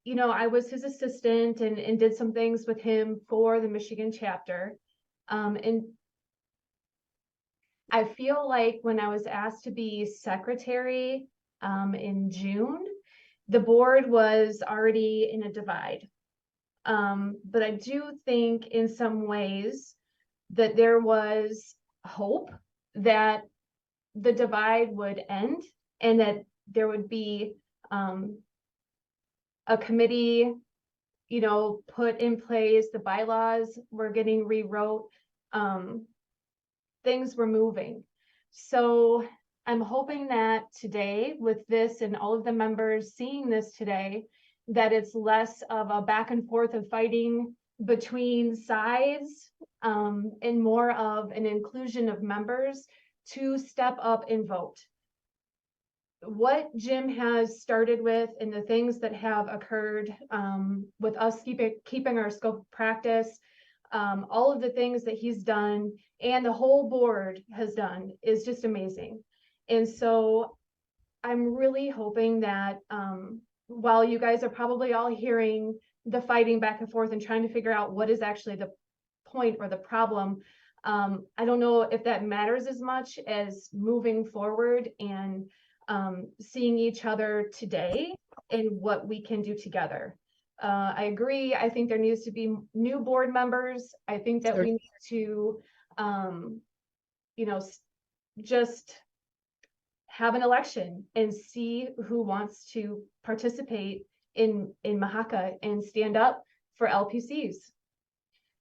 you know, I was his assistant and did some things with him for the Michigan chapter. And I feel like when I was asked to be secretary in June, the board was already in a divide. But I do think in some ways that there was hope that the divide would end and that there would be a committee, you know, put in place. The bylaws were getting rewrote. Things were moving. So I'm hoping that today with this and all of the members seeing this today, that it's less of a back and forth of fighting between sides and more of an inclusion of members to step up and vote. What Jim has started with and the things that have occurred with us keeping our scope of practice, all of the things that he's done and the whole board has done is just amazing. And so I'm really hoping that while you guys are probably all hearing the fighting back and forth and trying to figure out what is actually the point or the problem, I don't know if that matters as much as moving forward and seeing each other today and what we can do together. I agree. I think there needs to be new board members. I think that we need to, you know, just have an election and see who wants to participate in MMHCA and stand up for LPCs.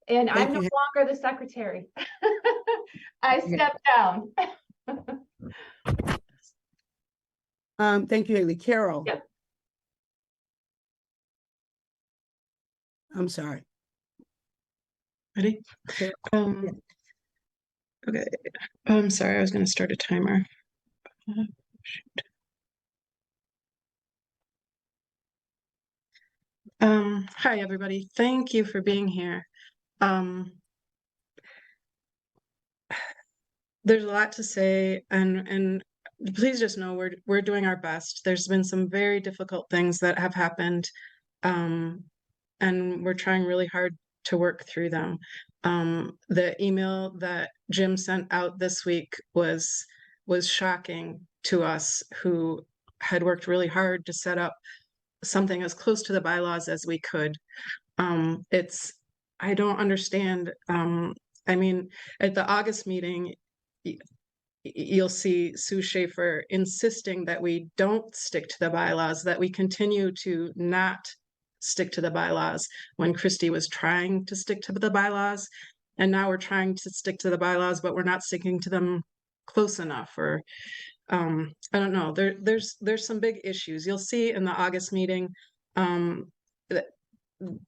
And I'm no longer the secretary. I stepped down. Thank you, Haley. Carol. Yep. I'm sorry. Ready? Yeah. Okay. I'm sorry, I was going to start a timer. Shoot. Hi, everybody. Thank you for being here. There's a lot to say, and please just know we're doing our best. There's been some very difficult things that have happened, and we're trying really hard to work through them. The email that Jim sent out this week was shocking to us, who had worked really hard to set up something as close to the bylaws as we could. I don't understand. I mean, at the August meeting, you'll see Sue Schaefer insisting that we don't stick to the bylaws, that we continue to not stick to the bylaws when Christy was trying to stick to the bylaws. And now we're trying to stick to the bylaws, but we're not sticking to them close enough, or I don't know. There's some big issues. You'll see in the August meeting that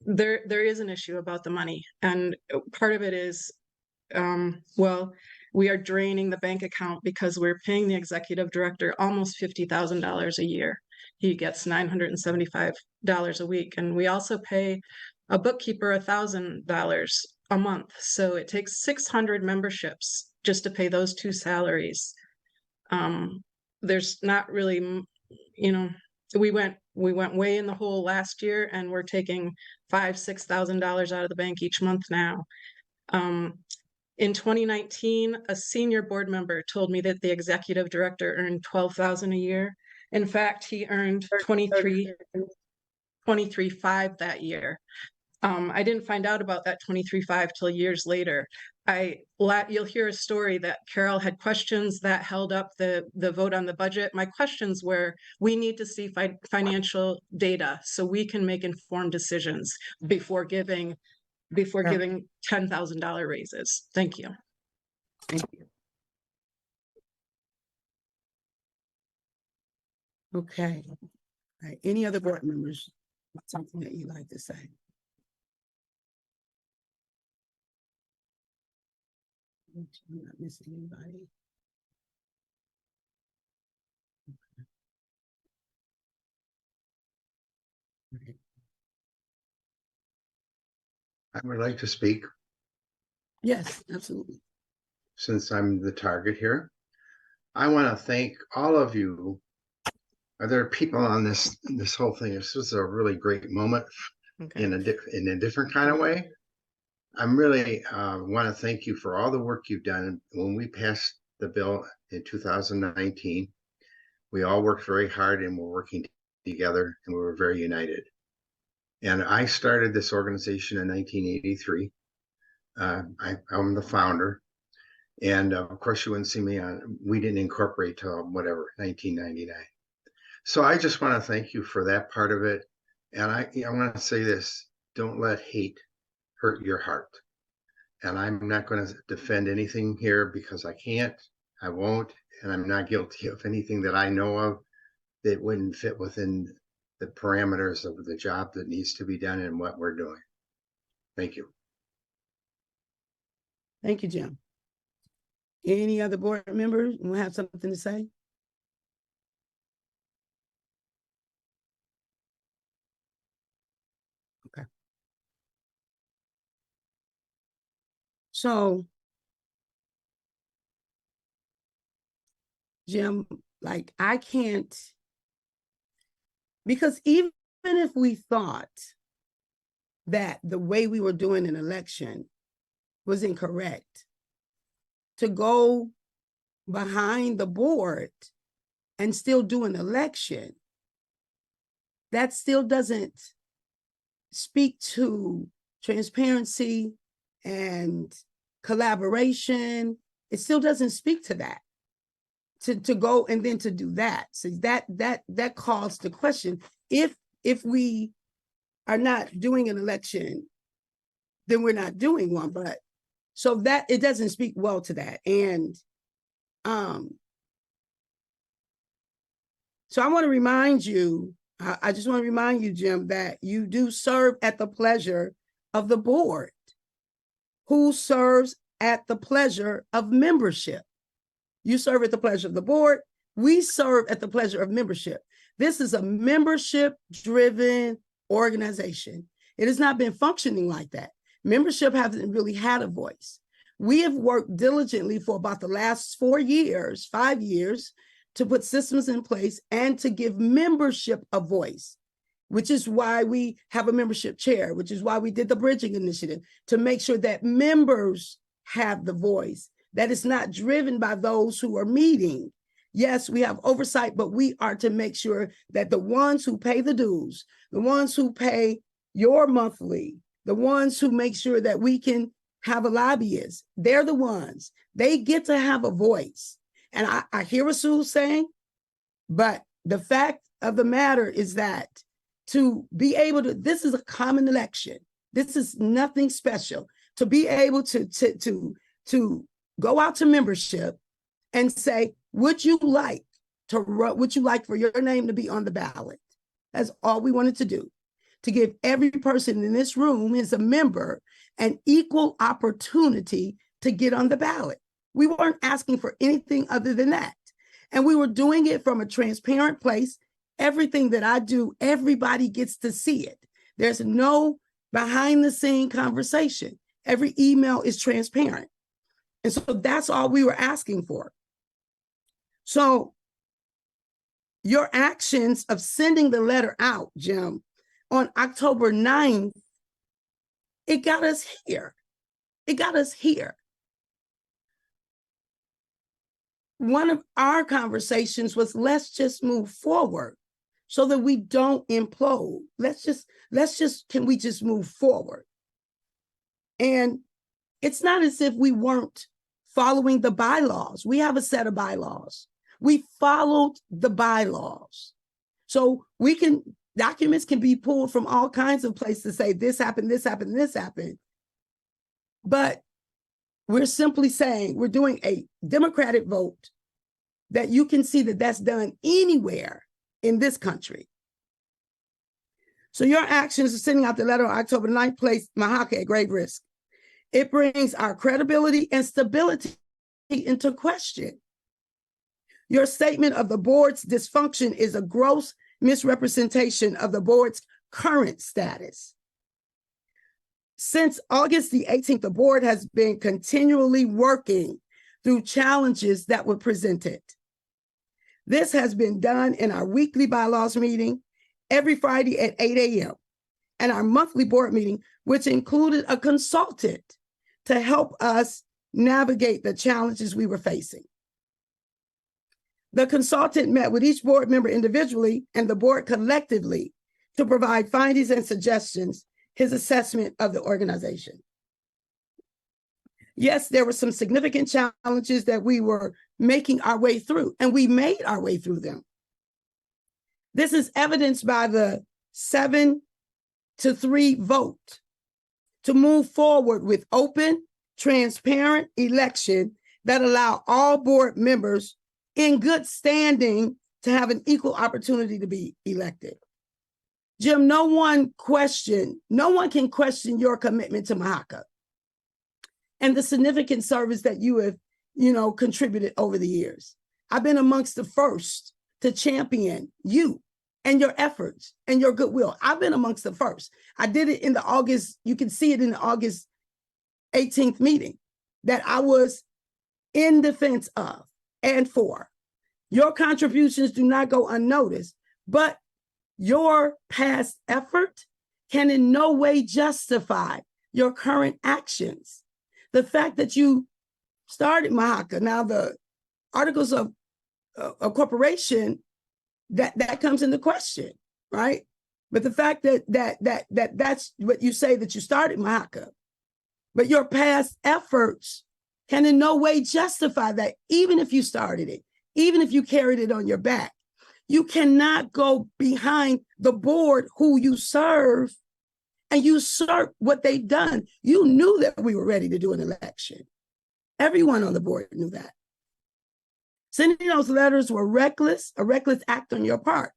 there is an issue about the money, and part of it is, well, we are draining the bank account because we're paying the executive director almost $50,000 a year. He gets $975 a week, and we also pay a bookkeeper $1,000 a month. So it takes 600 memberships just to pay those two salaries. There's not really, you know, we went way in the hole last year, and we're taking $5,000-6,000 out of the bank each month now. In 2019, a senior board member told me that the executive director earned $12,000 a year. In fact, he earned $23,500 that year. I didn't find out about that $23,500 till years later. You'll hear a story that Carol had questions that held up the vote on the budget. My questions were, we need to see financial data so we can make informed decisions before giving $10,000 raises. Thank you. Thank you. Okay. All right. Any other board members? Something that you'd like to say? I'm not missing anybody. Okay. I would like to speak Yes, absolutely. since I'm the target here. I want to thank all of you. There are people on this whole thing. This was a really great moment in a different kind of way. I'm really want to thank you for all the work you've done. When we passed the bill in 2019, we all worked very hard and we're working together and we were very united. And I started this organization in 1983. I'm the founder. And of course, you wouldn't see me we didn't incorporate till whatever, 1999. So I just want to thank you for that part of it. And I want to say this, don't let hate hurt your heart. And I'm not going to defend anything here because I can't, I won't, and I'm not guilty of anything that I know of that wouldn't fit within the parameters of the job that needs to be done and what we're doing. Thank you. Thank you, Jim. Any other board members will have something to say? Okay. So, Jim, like I can't, because even if we thought that the way we were doing an election was incorrect, to go behind the board and still do an election, that still doesn't speak to transparency and collaboration. It still doesn't speak to that. To go and then to do that. So that calls the question. If we are not doing an election, then we're not doing one. But so that it doesn't speak well to that. And so I want to remind you, I just want to remind you, Jim, that you do serve at the pleasure of the board, who serves at the pleasure of membership. You serve at the pleasure of the board. We serve at the pleasure of membership. This is a membership-driven organization. It has not been functioning like that. Membership hasn't really had a voice. We have worked diligently for about the last 5 years, to put systems in place and to give membership a voice, which is why we have a membership chair, which is why we did the bridging initiative, to make sure that members have the voice, that it's not driven by those who are meeting. Yes, we have oversight, but we are to make sure that the ones who pay the dues, the ones who pay your monthly, the ones who make sure that we can have a lobbyist, they're the ones, they get to have a voice. And I hear what Sue's saying, but the fact of the matter is that to be able to, this is a common election. This is nothing special. To be able to go out to membership and say, would you like for your name to be on the ballot? That's all we wanted to do. To give every person in this room as a member an equal opportunity to get on the ballot. We weren't asking for anything other than that. And we were doing it from a transparent place. Everything that I do, everybody gets to see it. There's no behind the scene conversation. Every email is transparent. And so that's all we were asking for. So your actions of sending the letter out, Jim, on October 9th, it got us here. It got us here. One of our conversations was, let's just move forward so that we don't implode. Can we just move forward? And it's not as if we weren't following the bylaws. We have a set of bylaws. We followed the bylaws. So documents can be pulled from all kinds of places to say this happened, this happened, this happened. But we're simply saying we're doing a democratic vote that you can see that that's done anywhere in this country. So your actions of sending out the letter on October 9th place MMHCA at grave risk. It brings our credibility and stability into question. Your statement of the board's dysfunction is a gross misrepresentation of the board's current status. Since August the 18th, the board has been continually working through challenges that were presented. This has been done in our weekly bylaws meeting every Friday at 8 a.m. and our monthly board meeting, which included a consultant to help us navigate the challenges we were facing. The consultant met with each board member individually and the board collectively to provide findings and suggestions, his assessment of the organization. Yes, there were some significant challenges that we were making our way through, and we made our way through them. This is evidenced by the 7-3 vote to move forward with open, transparent election that allow all board members in good standing to have an equal opportunity to be elected. Jim, no one can question your commitment to MMHCA and the significant service that you have, contributed over the years. I've been amongst the first to champion you and your efforts and your goodwill. I've been amongst the first. I did it in the August, you can see it in the August 18th meeting, that I was in defense of and for. Your contributions do not go unnoticed, but your past effort can in no way justify your current actions. The fact that you started MMHCA, now the articles of corporation, that comes into question, right? But the fact that's what you say, that you started MMHCA, but your past efforts can in no way justify that. Even if you started it, even if you carried it on your back, you cannot go behind the board who you serve and usurp what they've done. You knew that we were ready to do an election. Everyone on the board knew that. Sending those letters were a reckless act on your part,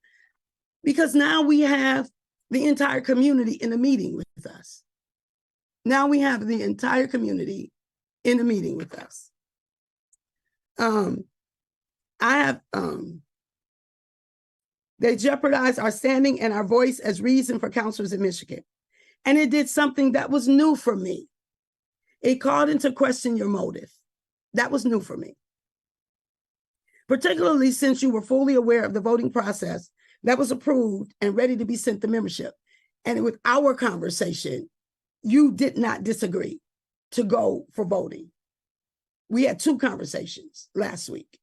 because now we have the entire community in the meeting with us. Now we have the entire community in the meeting with us. They jeopardized our standing and our voice as reason for counselors in Michigan. And it did something that was new for me. It called into question your motive. That was new for me. Particularly since you were fully aware of the voting process that was approved and ready to be sent to membership. And with our conversation, you did not disagree to go for voting. We had 2 conversations last week.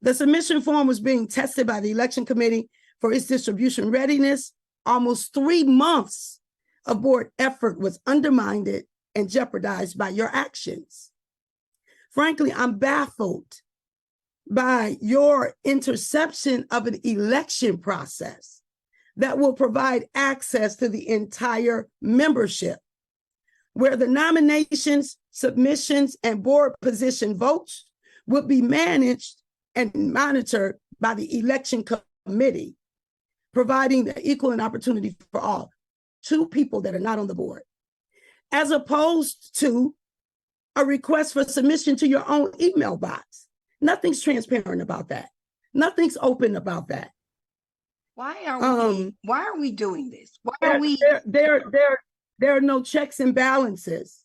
The submission form was being tested by the election committee for its distribution readiness. Almost 3 months of board effort was undermined and jeopardized by your actions. Frankly, I'm baffled by your interception of an election process that will provide access to the entire membership, where the nominations, submissions, and board position votes would be managed and monitored by the election committee, providing the equal opportunity for all. 2 people that are not on the board, as opposed to a request for submission to your own email box. Nothing's transparent about that. Nothing's open about that. Why are we doing this? Why are we? There are no checks and balances.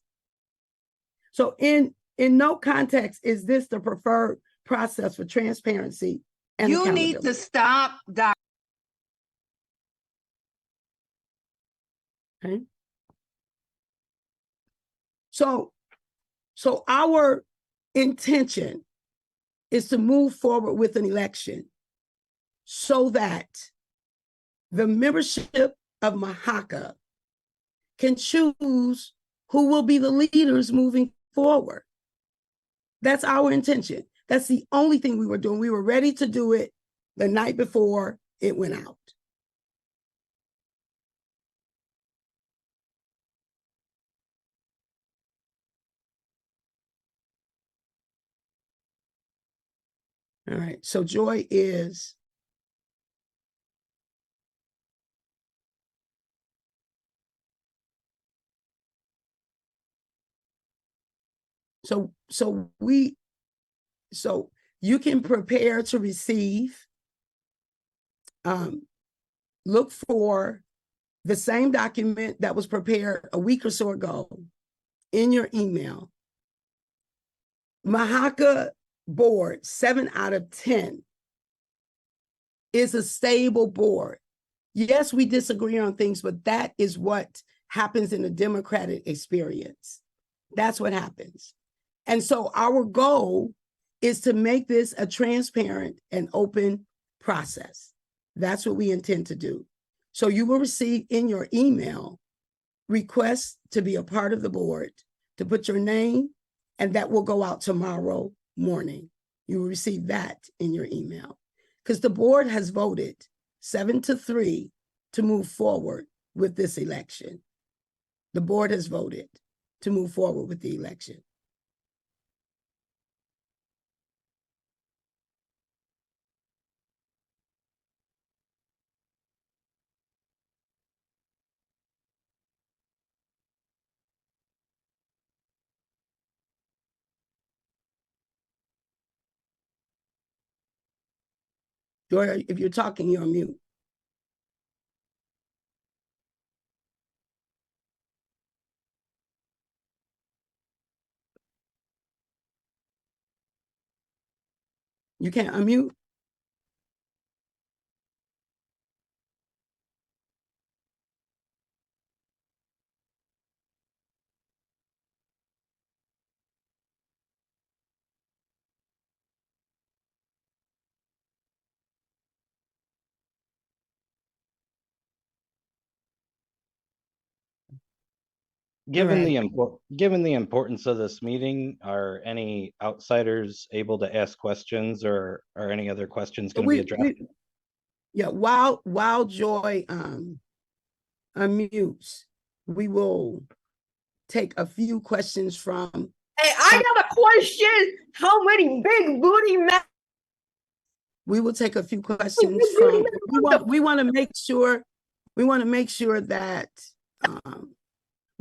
So in no context is this the preferred process for transparency and You need accountability. to stop, Okay. So our intention is to move forward with an election so that the membership of MHCA can choose who will be the leaders moving forward. That's our intention. That's the only thing we were doing. We were ready to do it the night before it went out. All right, so Joy is so you can prepare to receive. Look for the same document that was prepared a week or so ago in your email. MHCA board, 7 out of 10, is a stable board. Yes, we disagree on things, but that is what happens in a democratic experience. That's what happens. And so our goal is to make this a transparent and open process. That's what we intend to do. So you will receive in your email requests to be a part of the board, to put your name, and that will go out tomorrow morning. You will receive that in your email because the board has voted 7-3 to move forward with this election. The board has voted to move forward with the election. Joy, if you're talking, you're on mute. You can't unmute? Given right. given the importance of this meeting, are any outsiders able to ask questions, or are any other questions going to be addressed? Yeah, while Joy unmutes, we will take a few questions from. Hey, I got a question. How many big booty men? We will take a few questions from. We want to make sure. We want to make sure that.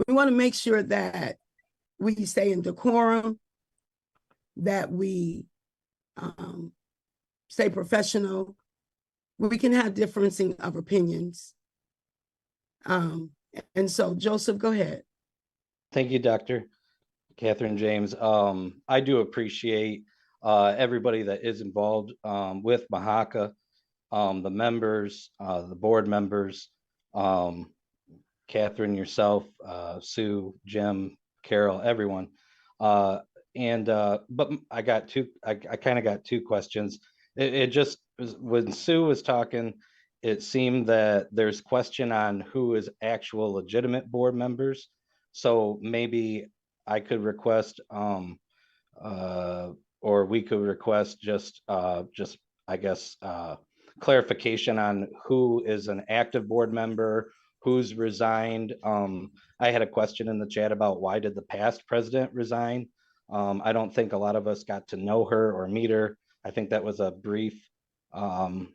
We want to make sure that we stay in decorum, that we stay professional. We can have differencing of opinions. And so, Joseph, go ahead. Thank you, Dr. Catherine James. I do appreciate everybody that is involved with MHCA, the members, the board members, Catherine, yourself, Sue, Jim, Carol, everyone. But I kind of got two questions. It just when Sue was talking, it seemed that there's question on who is actual legitimate board members. So maybe I could request or we could request just I guess clarification on who is an active board member, who's resigned. I had a question in the chat about why did the past president resign? I don't think a lot of us got to know her or meet her. I think that was a brief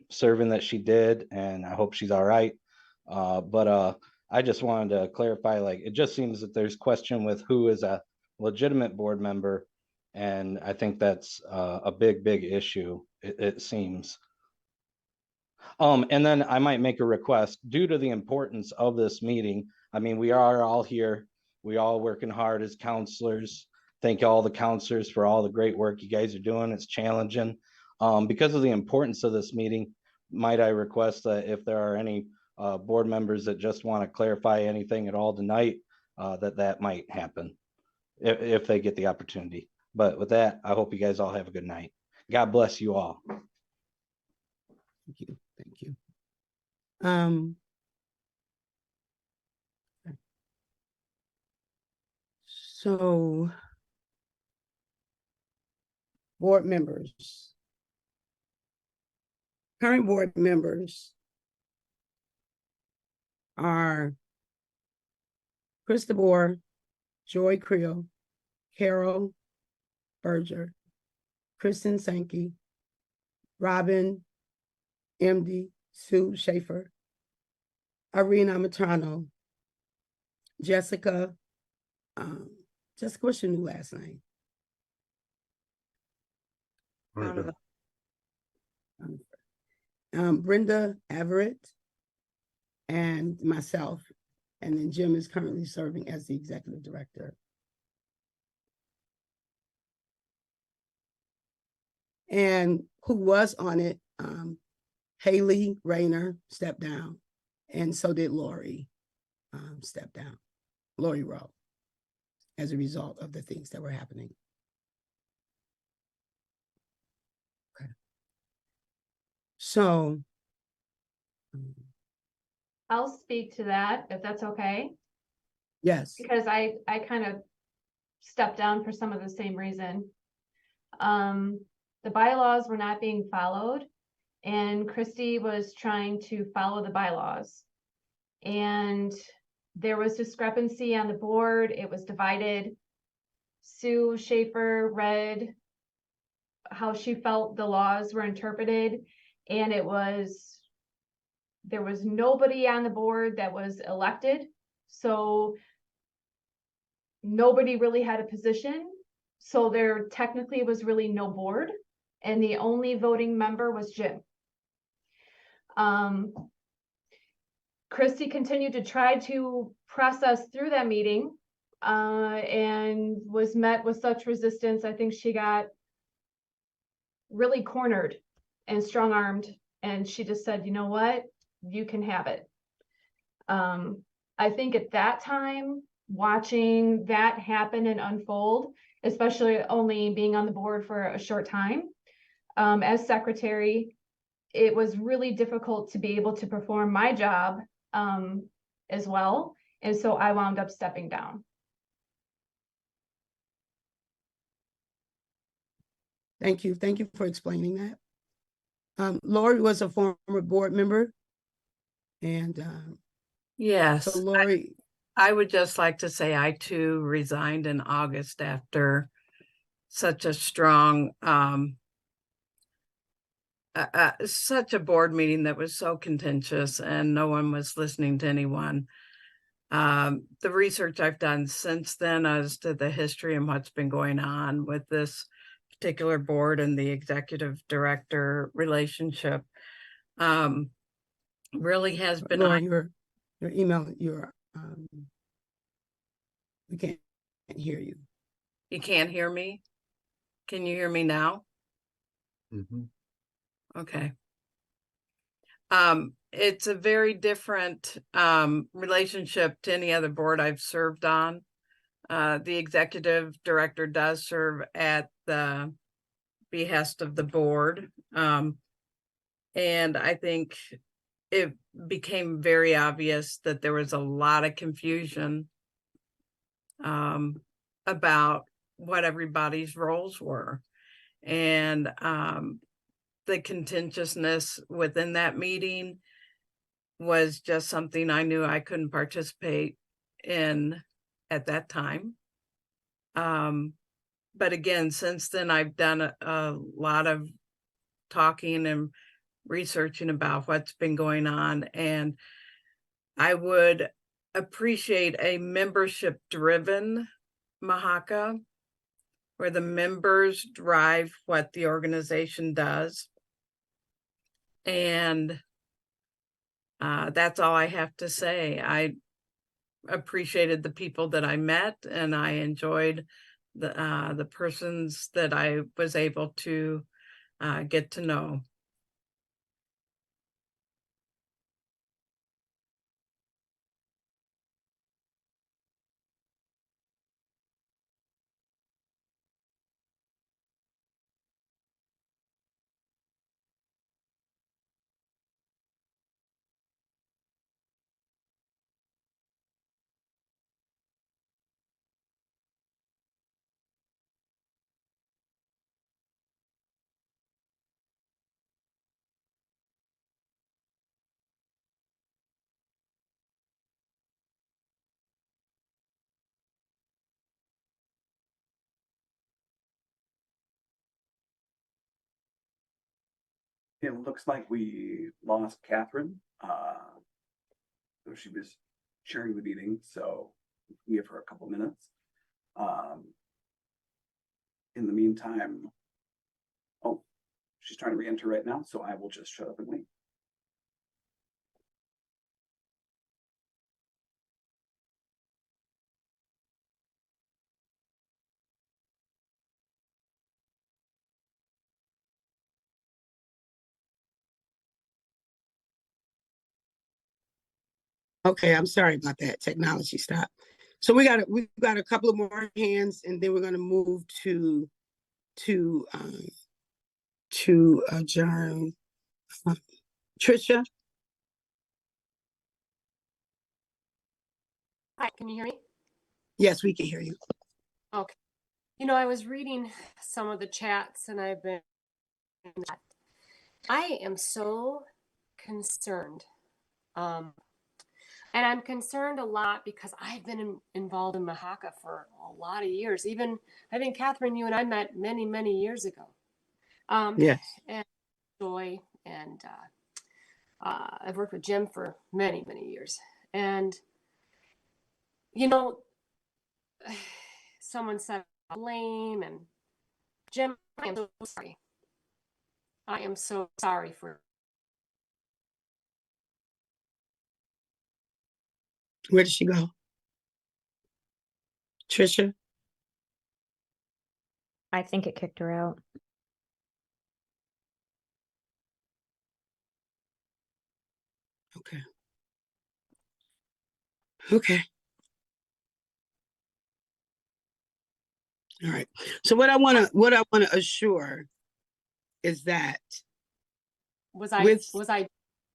serving that she did, and I hope she's all right. But I just wanted to clarify, like, it just seems that there's question with who is a legitimate board member, and I think that's a big issue, it seems. And then I might make a request due to the importance of this meeting. I mean, we are all here. We all working hard as counselors. Thank all the counselors for all the great work you guys are doing. It's challenging. Because of the importance of this meeting, might I request that if there are any board members that just want to clarify anything at all tonight, that might happen if they get the opportunity. But with that, I hope you guys all have a good night. God bless you all. Thank you. Thank you. Okay. So, board members, current board members are Chris DeBoer, Joy Creel, Carol Berger, Kristen Sankey, Robin MD, Sue Schaefer, Irina Matrano, Jessica, what's your new last name? Brenda Everett, and myself. And then Jim is currently serving as the executive director. And who was on it, Haley Rayner stepped down, and so did Lori step down, Lori Rowe, as a result of the things that were happening. Okay. So I'll speak to that if that's okay. Yes. Because I kind of stepped down for some of the same reason. The bylaws were not being followed, and Christy was trying to follow the bylaws. And there was discrepancy on the board. It was divided. Sue Schaefer read how she felt the laws were interpreted, and there was nobody on the board that was elected. So nobody really had a position. So there technically was really no board, and the only voting member was Jim. Christy continued to try to process through that meeting and was met with such resistance. I think she got really cornered and strong-armed, and she just said, you know what, you can have it. I think at that time, watching that happen and unfold, especially only being on the board for a short time, as secretary, it was really difficult to be able to perform my job as well. And so I wound up stepping down. Thank you. Thank you for explaining that. Lori was a former board member. And yes, so Lori, I would just like to say I too resigned in August after such a strong, such a board meeting that was so contentious and no one was listening to anyone. The research I've done since then as to the history and what's been going on with this particular board and the executive director relationship really has been. Lori, your email, we can't hear you. You can't hear me? Can you hear me now? Mm-hmm. Okay. It's a very different relationship to any other board I've served on. The executive director does serve at the behest of the board. And I think it became very obvious that there was a lot of confusion about what everybody's roles were. And the contentiousness within that meeting was just something I knew I couldn't participate in at that time. But again, since then, I've done a lot of talking and researching about what's been going on, and I would appreciate a membership-driven MHCA, where the members drive what the organization does. And that's all I have to say. I appreciated the people that I met, and I enjoyed the persons that I was able to get to know. It looks like we lost Catherine. So she was sharing the meeting, so we can give her a couple minutes. In the meantime, oh, she's trying to re-enter right now, so I will just shut up and wait. Okay, I'm sorry about that. Technology stopped. So we got a couple of more hands, and then we're going to move to adjourn. Tricia. Hi, can you hear me? Yes, we can hear you. Okay. You know, I was reading some of the chats and I am so concerned. And I'm concerned a lot because I've been involved in MMHCA for a lot of years. Even, I think, Catherine, you and I met many, many years ago. Yes. And Joy, and I've worked with Jim for many, many years. And, you know, someone said blame, and Jim, I am so sorry. I am so sorry for. Where did she go? Tricia? I think it kicked her out. Okay. Okay. All right. So what I want to assure is that Was I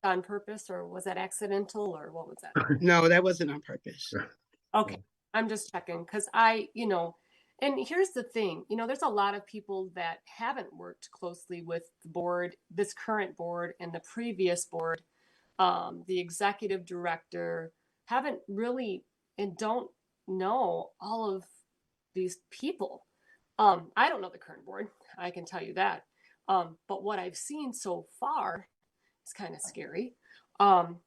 on purpose, or was that accidental, or what was that? No, that wasn't on purpose. Okay. I'm just checking because and here's the thing, there's a lot of people that haven't worked closely with the board, this current board and the previous board. The executive director haven't really and don't know all of these people. I don't know the current board, I can tell you that. But what I've seen so far is kind of scary. And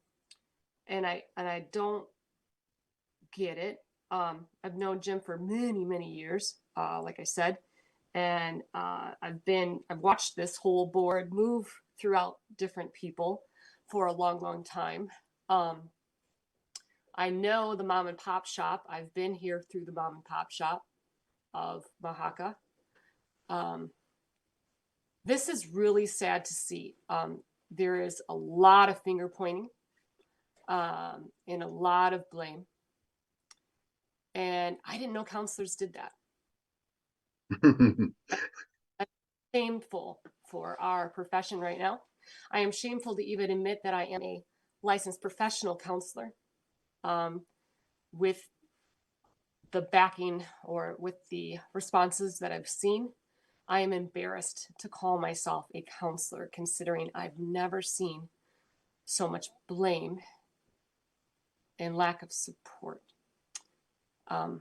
I don't get it. I've known Jim for many, many years, like I said, and I've watched this whole board move throughout different people for a long, long time. I know the mom and pop shop. I've been here through the mom and pop shop of MMHCA. This is really sad to see. There is a lot of finger pointing and a lot of blame. And I didn't know counselors did that. That's shameful for our profession right now. I am shameful to even admit that I am a licensed professional counselor with the backing or with the responses that I've seen. I am embarrassed to call myself a counselor, considering I've never seen so much blame and lack of support. And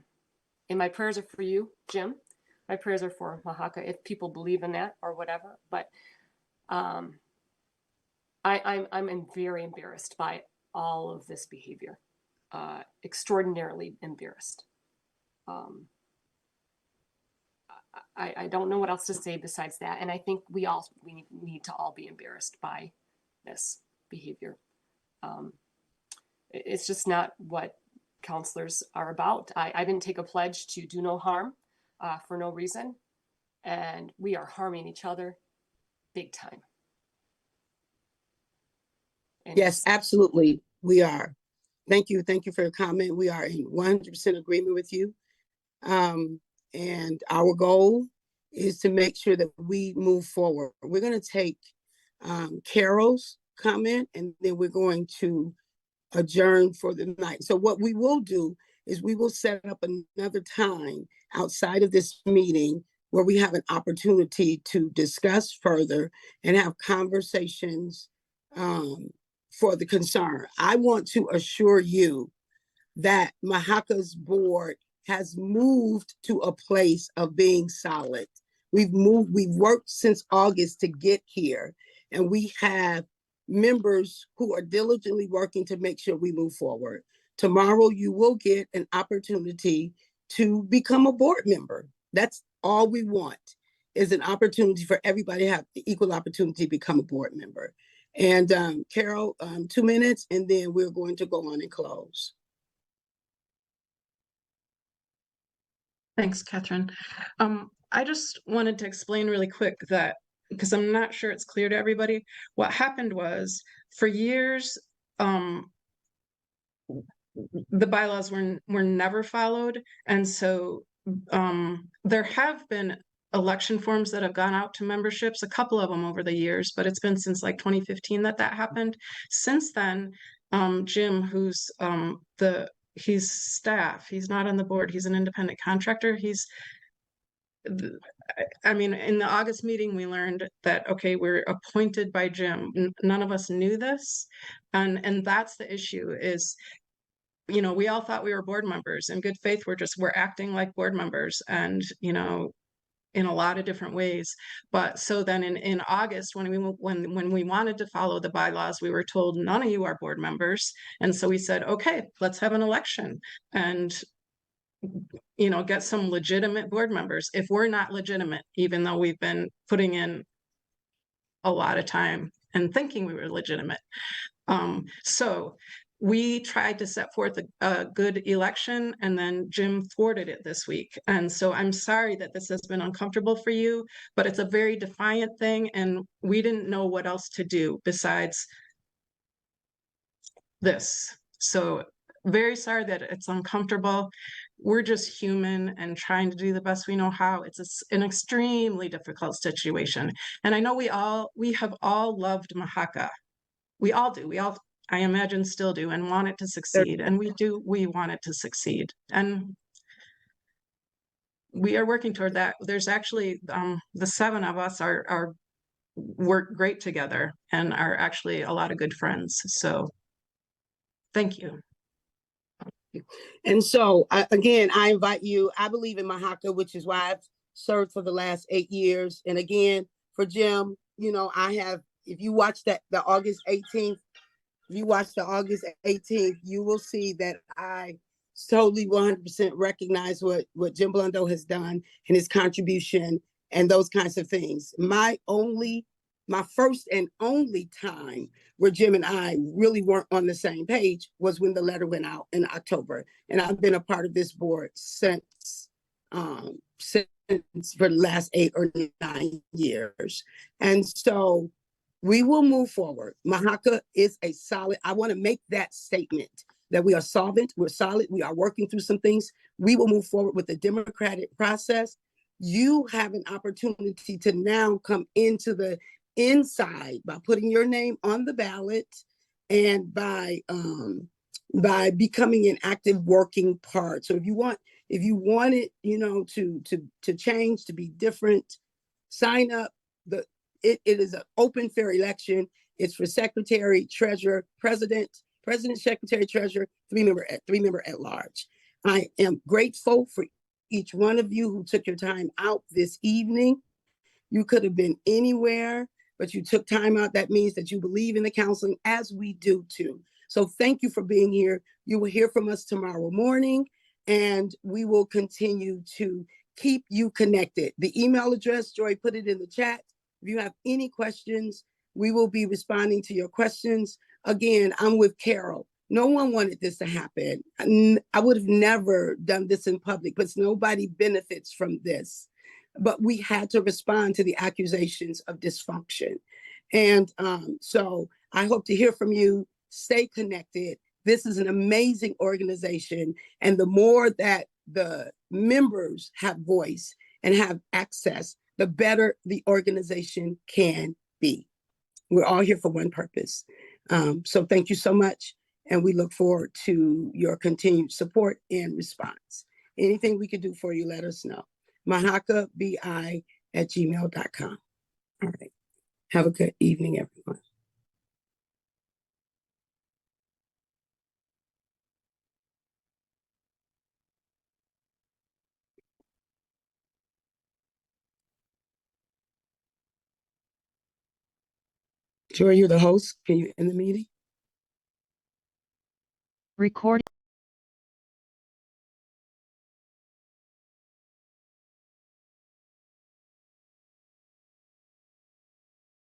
my prayers are for you, Jim. My prayers are for MMHCA, if people believe in that or whatever. But I'm very embarrassed by all of this behavior. Extraordinarily embarrassed. I don't know what else to say besides that. And I think we need to all be embarrassed by this behavior. It's just not what counselors are about. I didn't take a pledge to do no harm for no reason. And we are harming each other. big time. And Yes, absolutely. We are. Thank you. Thank you for your comment. We are in 100% agreement with you. And our goal is to make sure that we move forward. We're going to take Carol's comment, and then we're going to adjourn for the night. So what we will do is we will set up another time outside of this meeting where we have an opportunity to discuss further and have conversations for the concern. I want to assure you that MHCA's board has moved to a place of being solid. We've worked since August to get here, and we have members who are diligently working to make sure we move forward. Tomorrow, you will get an opportunity to become a board member. That's all we want, is an opportunity for everybody to have the equal opportunity to become a board member. And Carol, 2 minutes, and then we're going to go on and close. Thanks, Catherine. I just wanted to explain really quick that, because I'm not sure it's clear to everybody, what happened was, for years, the bylaws were never followed. And so there have been election forms that have gone out to memberships, a couple of them over the years, but it's been since like 2015 that happened. Since then, Jim, who's he's staff, he's not on the board, he's an independent contractor. I mean, in the August meeting, we learned that, okay, we're appointed by Jim. None of us knew this. And that's the issue is, you know, we all thought we were board members. In good faith, we're acting like board members, and, you know, in a lot of different ways. But so then in August, when we wanted to follow the bylaws, we were told none of you are board members. And so we said, okay, let's have an election and, you know, get some legitimate board members. If we're not legitimate, even though we've been putting in a lot of time and thinking we were legitimate. So we tried to set forth a good election, and then Jim thwarted it this week. And so I'm sorry that this has been uncomfortable for you, but it's a very defiant thing, and we didn't know what else to do besides this. So very sorry that it's uncomfortable. We're just human and trying to do the best we know how. It's an extremely difficult situation. And I know we have all loved MHCA. We all do. We all, I imagine, still do, and want it to succeed. And we want it to succeed. And we are working toward that. There's actually, the 7 of us are work great together and are actually a lot of good friends. So thank you. And so, again, I invite you. I believe in MHCA, which is why I've served for the last 8 years. And again, for Jim, you know, if you watch the August 18th, if you watch the August 18th, you will see that I totally 100% recognize what Jim Blundo has done and his contribution and those kinds of things. My first and only time where Jim and I really weren't on the same page was when the letter went out in October. And I've been a part of this board since for the last 8 or 9 years. And so we will move forward. MHCA is a solid, I want to make that statement that we are solvent, we're solid, we are working through some things. We will move forward with the democratic process. You have an opportunity to now come into the inside by putting your name on the ballot and by becoming an active working part. So if you want it, you know, to change, to be different, sign up. It is an open, fair election. It's for secretary, treasurer, president, secretary, treasurer, three member at large. I am grateful for each one of you who took your time out this evening. You could have been anywhere, but you took time out. That means that you believe in the counseling, as we do too. So thank you for being here. You will hear from us tomorrow morning, and we will continue to keep you connected. The email address, Joy put it in the chat. If you have any questions, we will be responding to your questions. Again, I'm with Carol. No one wanted this to happen. I would have never done this in public, but nobody benefits from this. but we had to respond to the accusations of dysfunction. And so I hope to hear from you. Stay connected. This is an amazing organization. And the more that the members have voice and have access, the better the organization can be. We're all here for one purpose. So thank you so much. And we look forward to your continued support and response. Anything we can do for you, let us know. MHCA@gmail.com. All right. Have a good evening, everyone. Joy, you're the host. Can you end the meeting? Recording.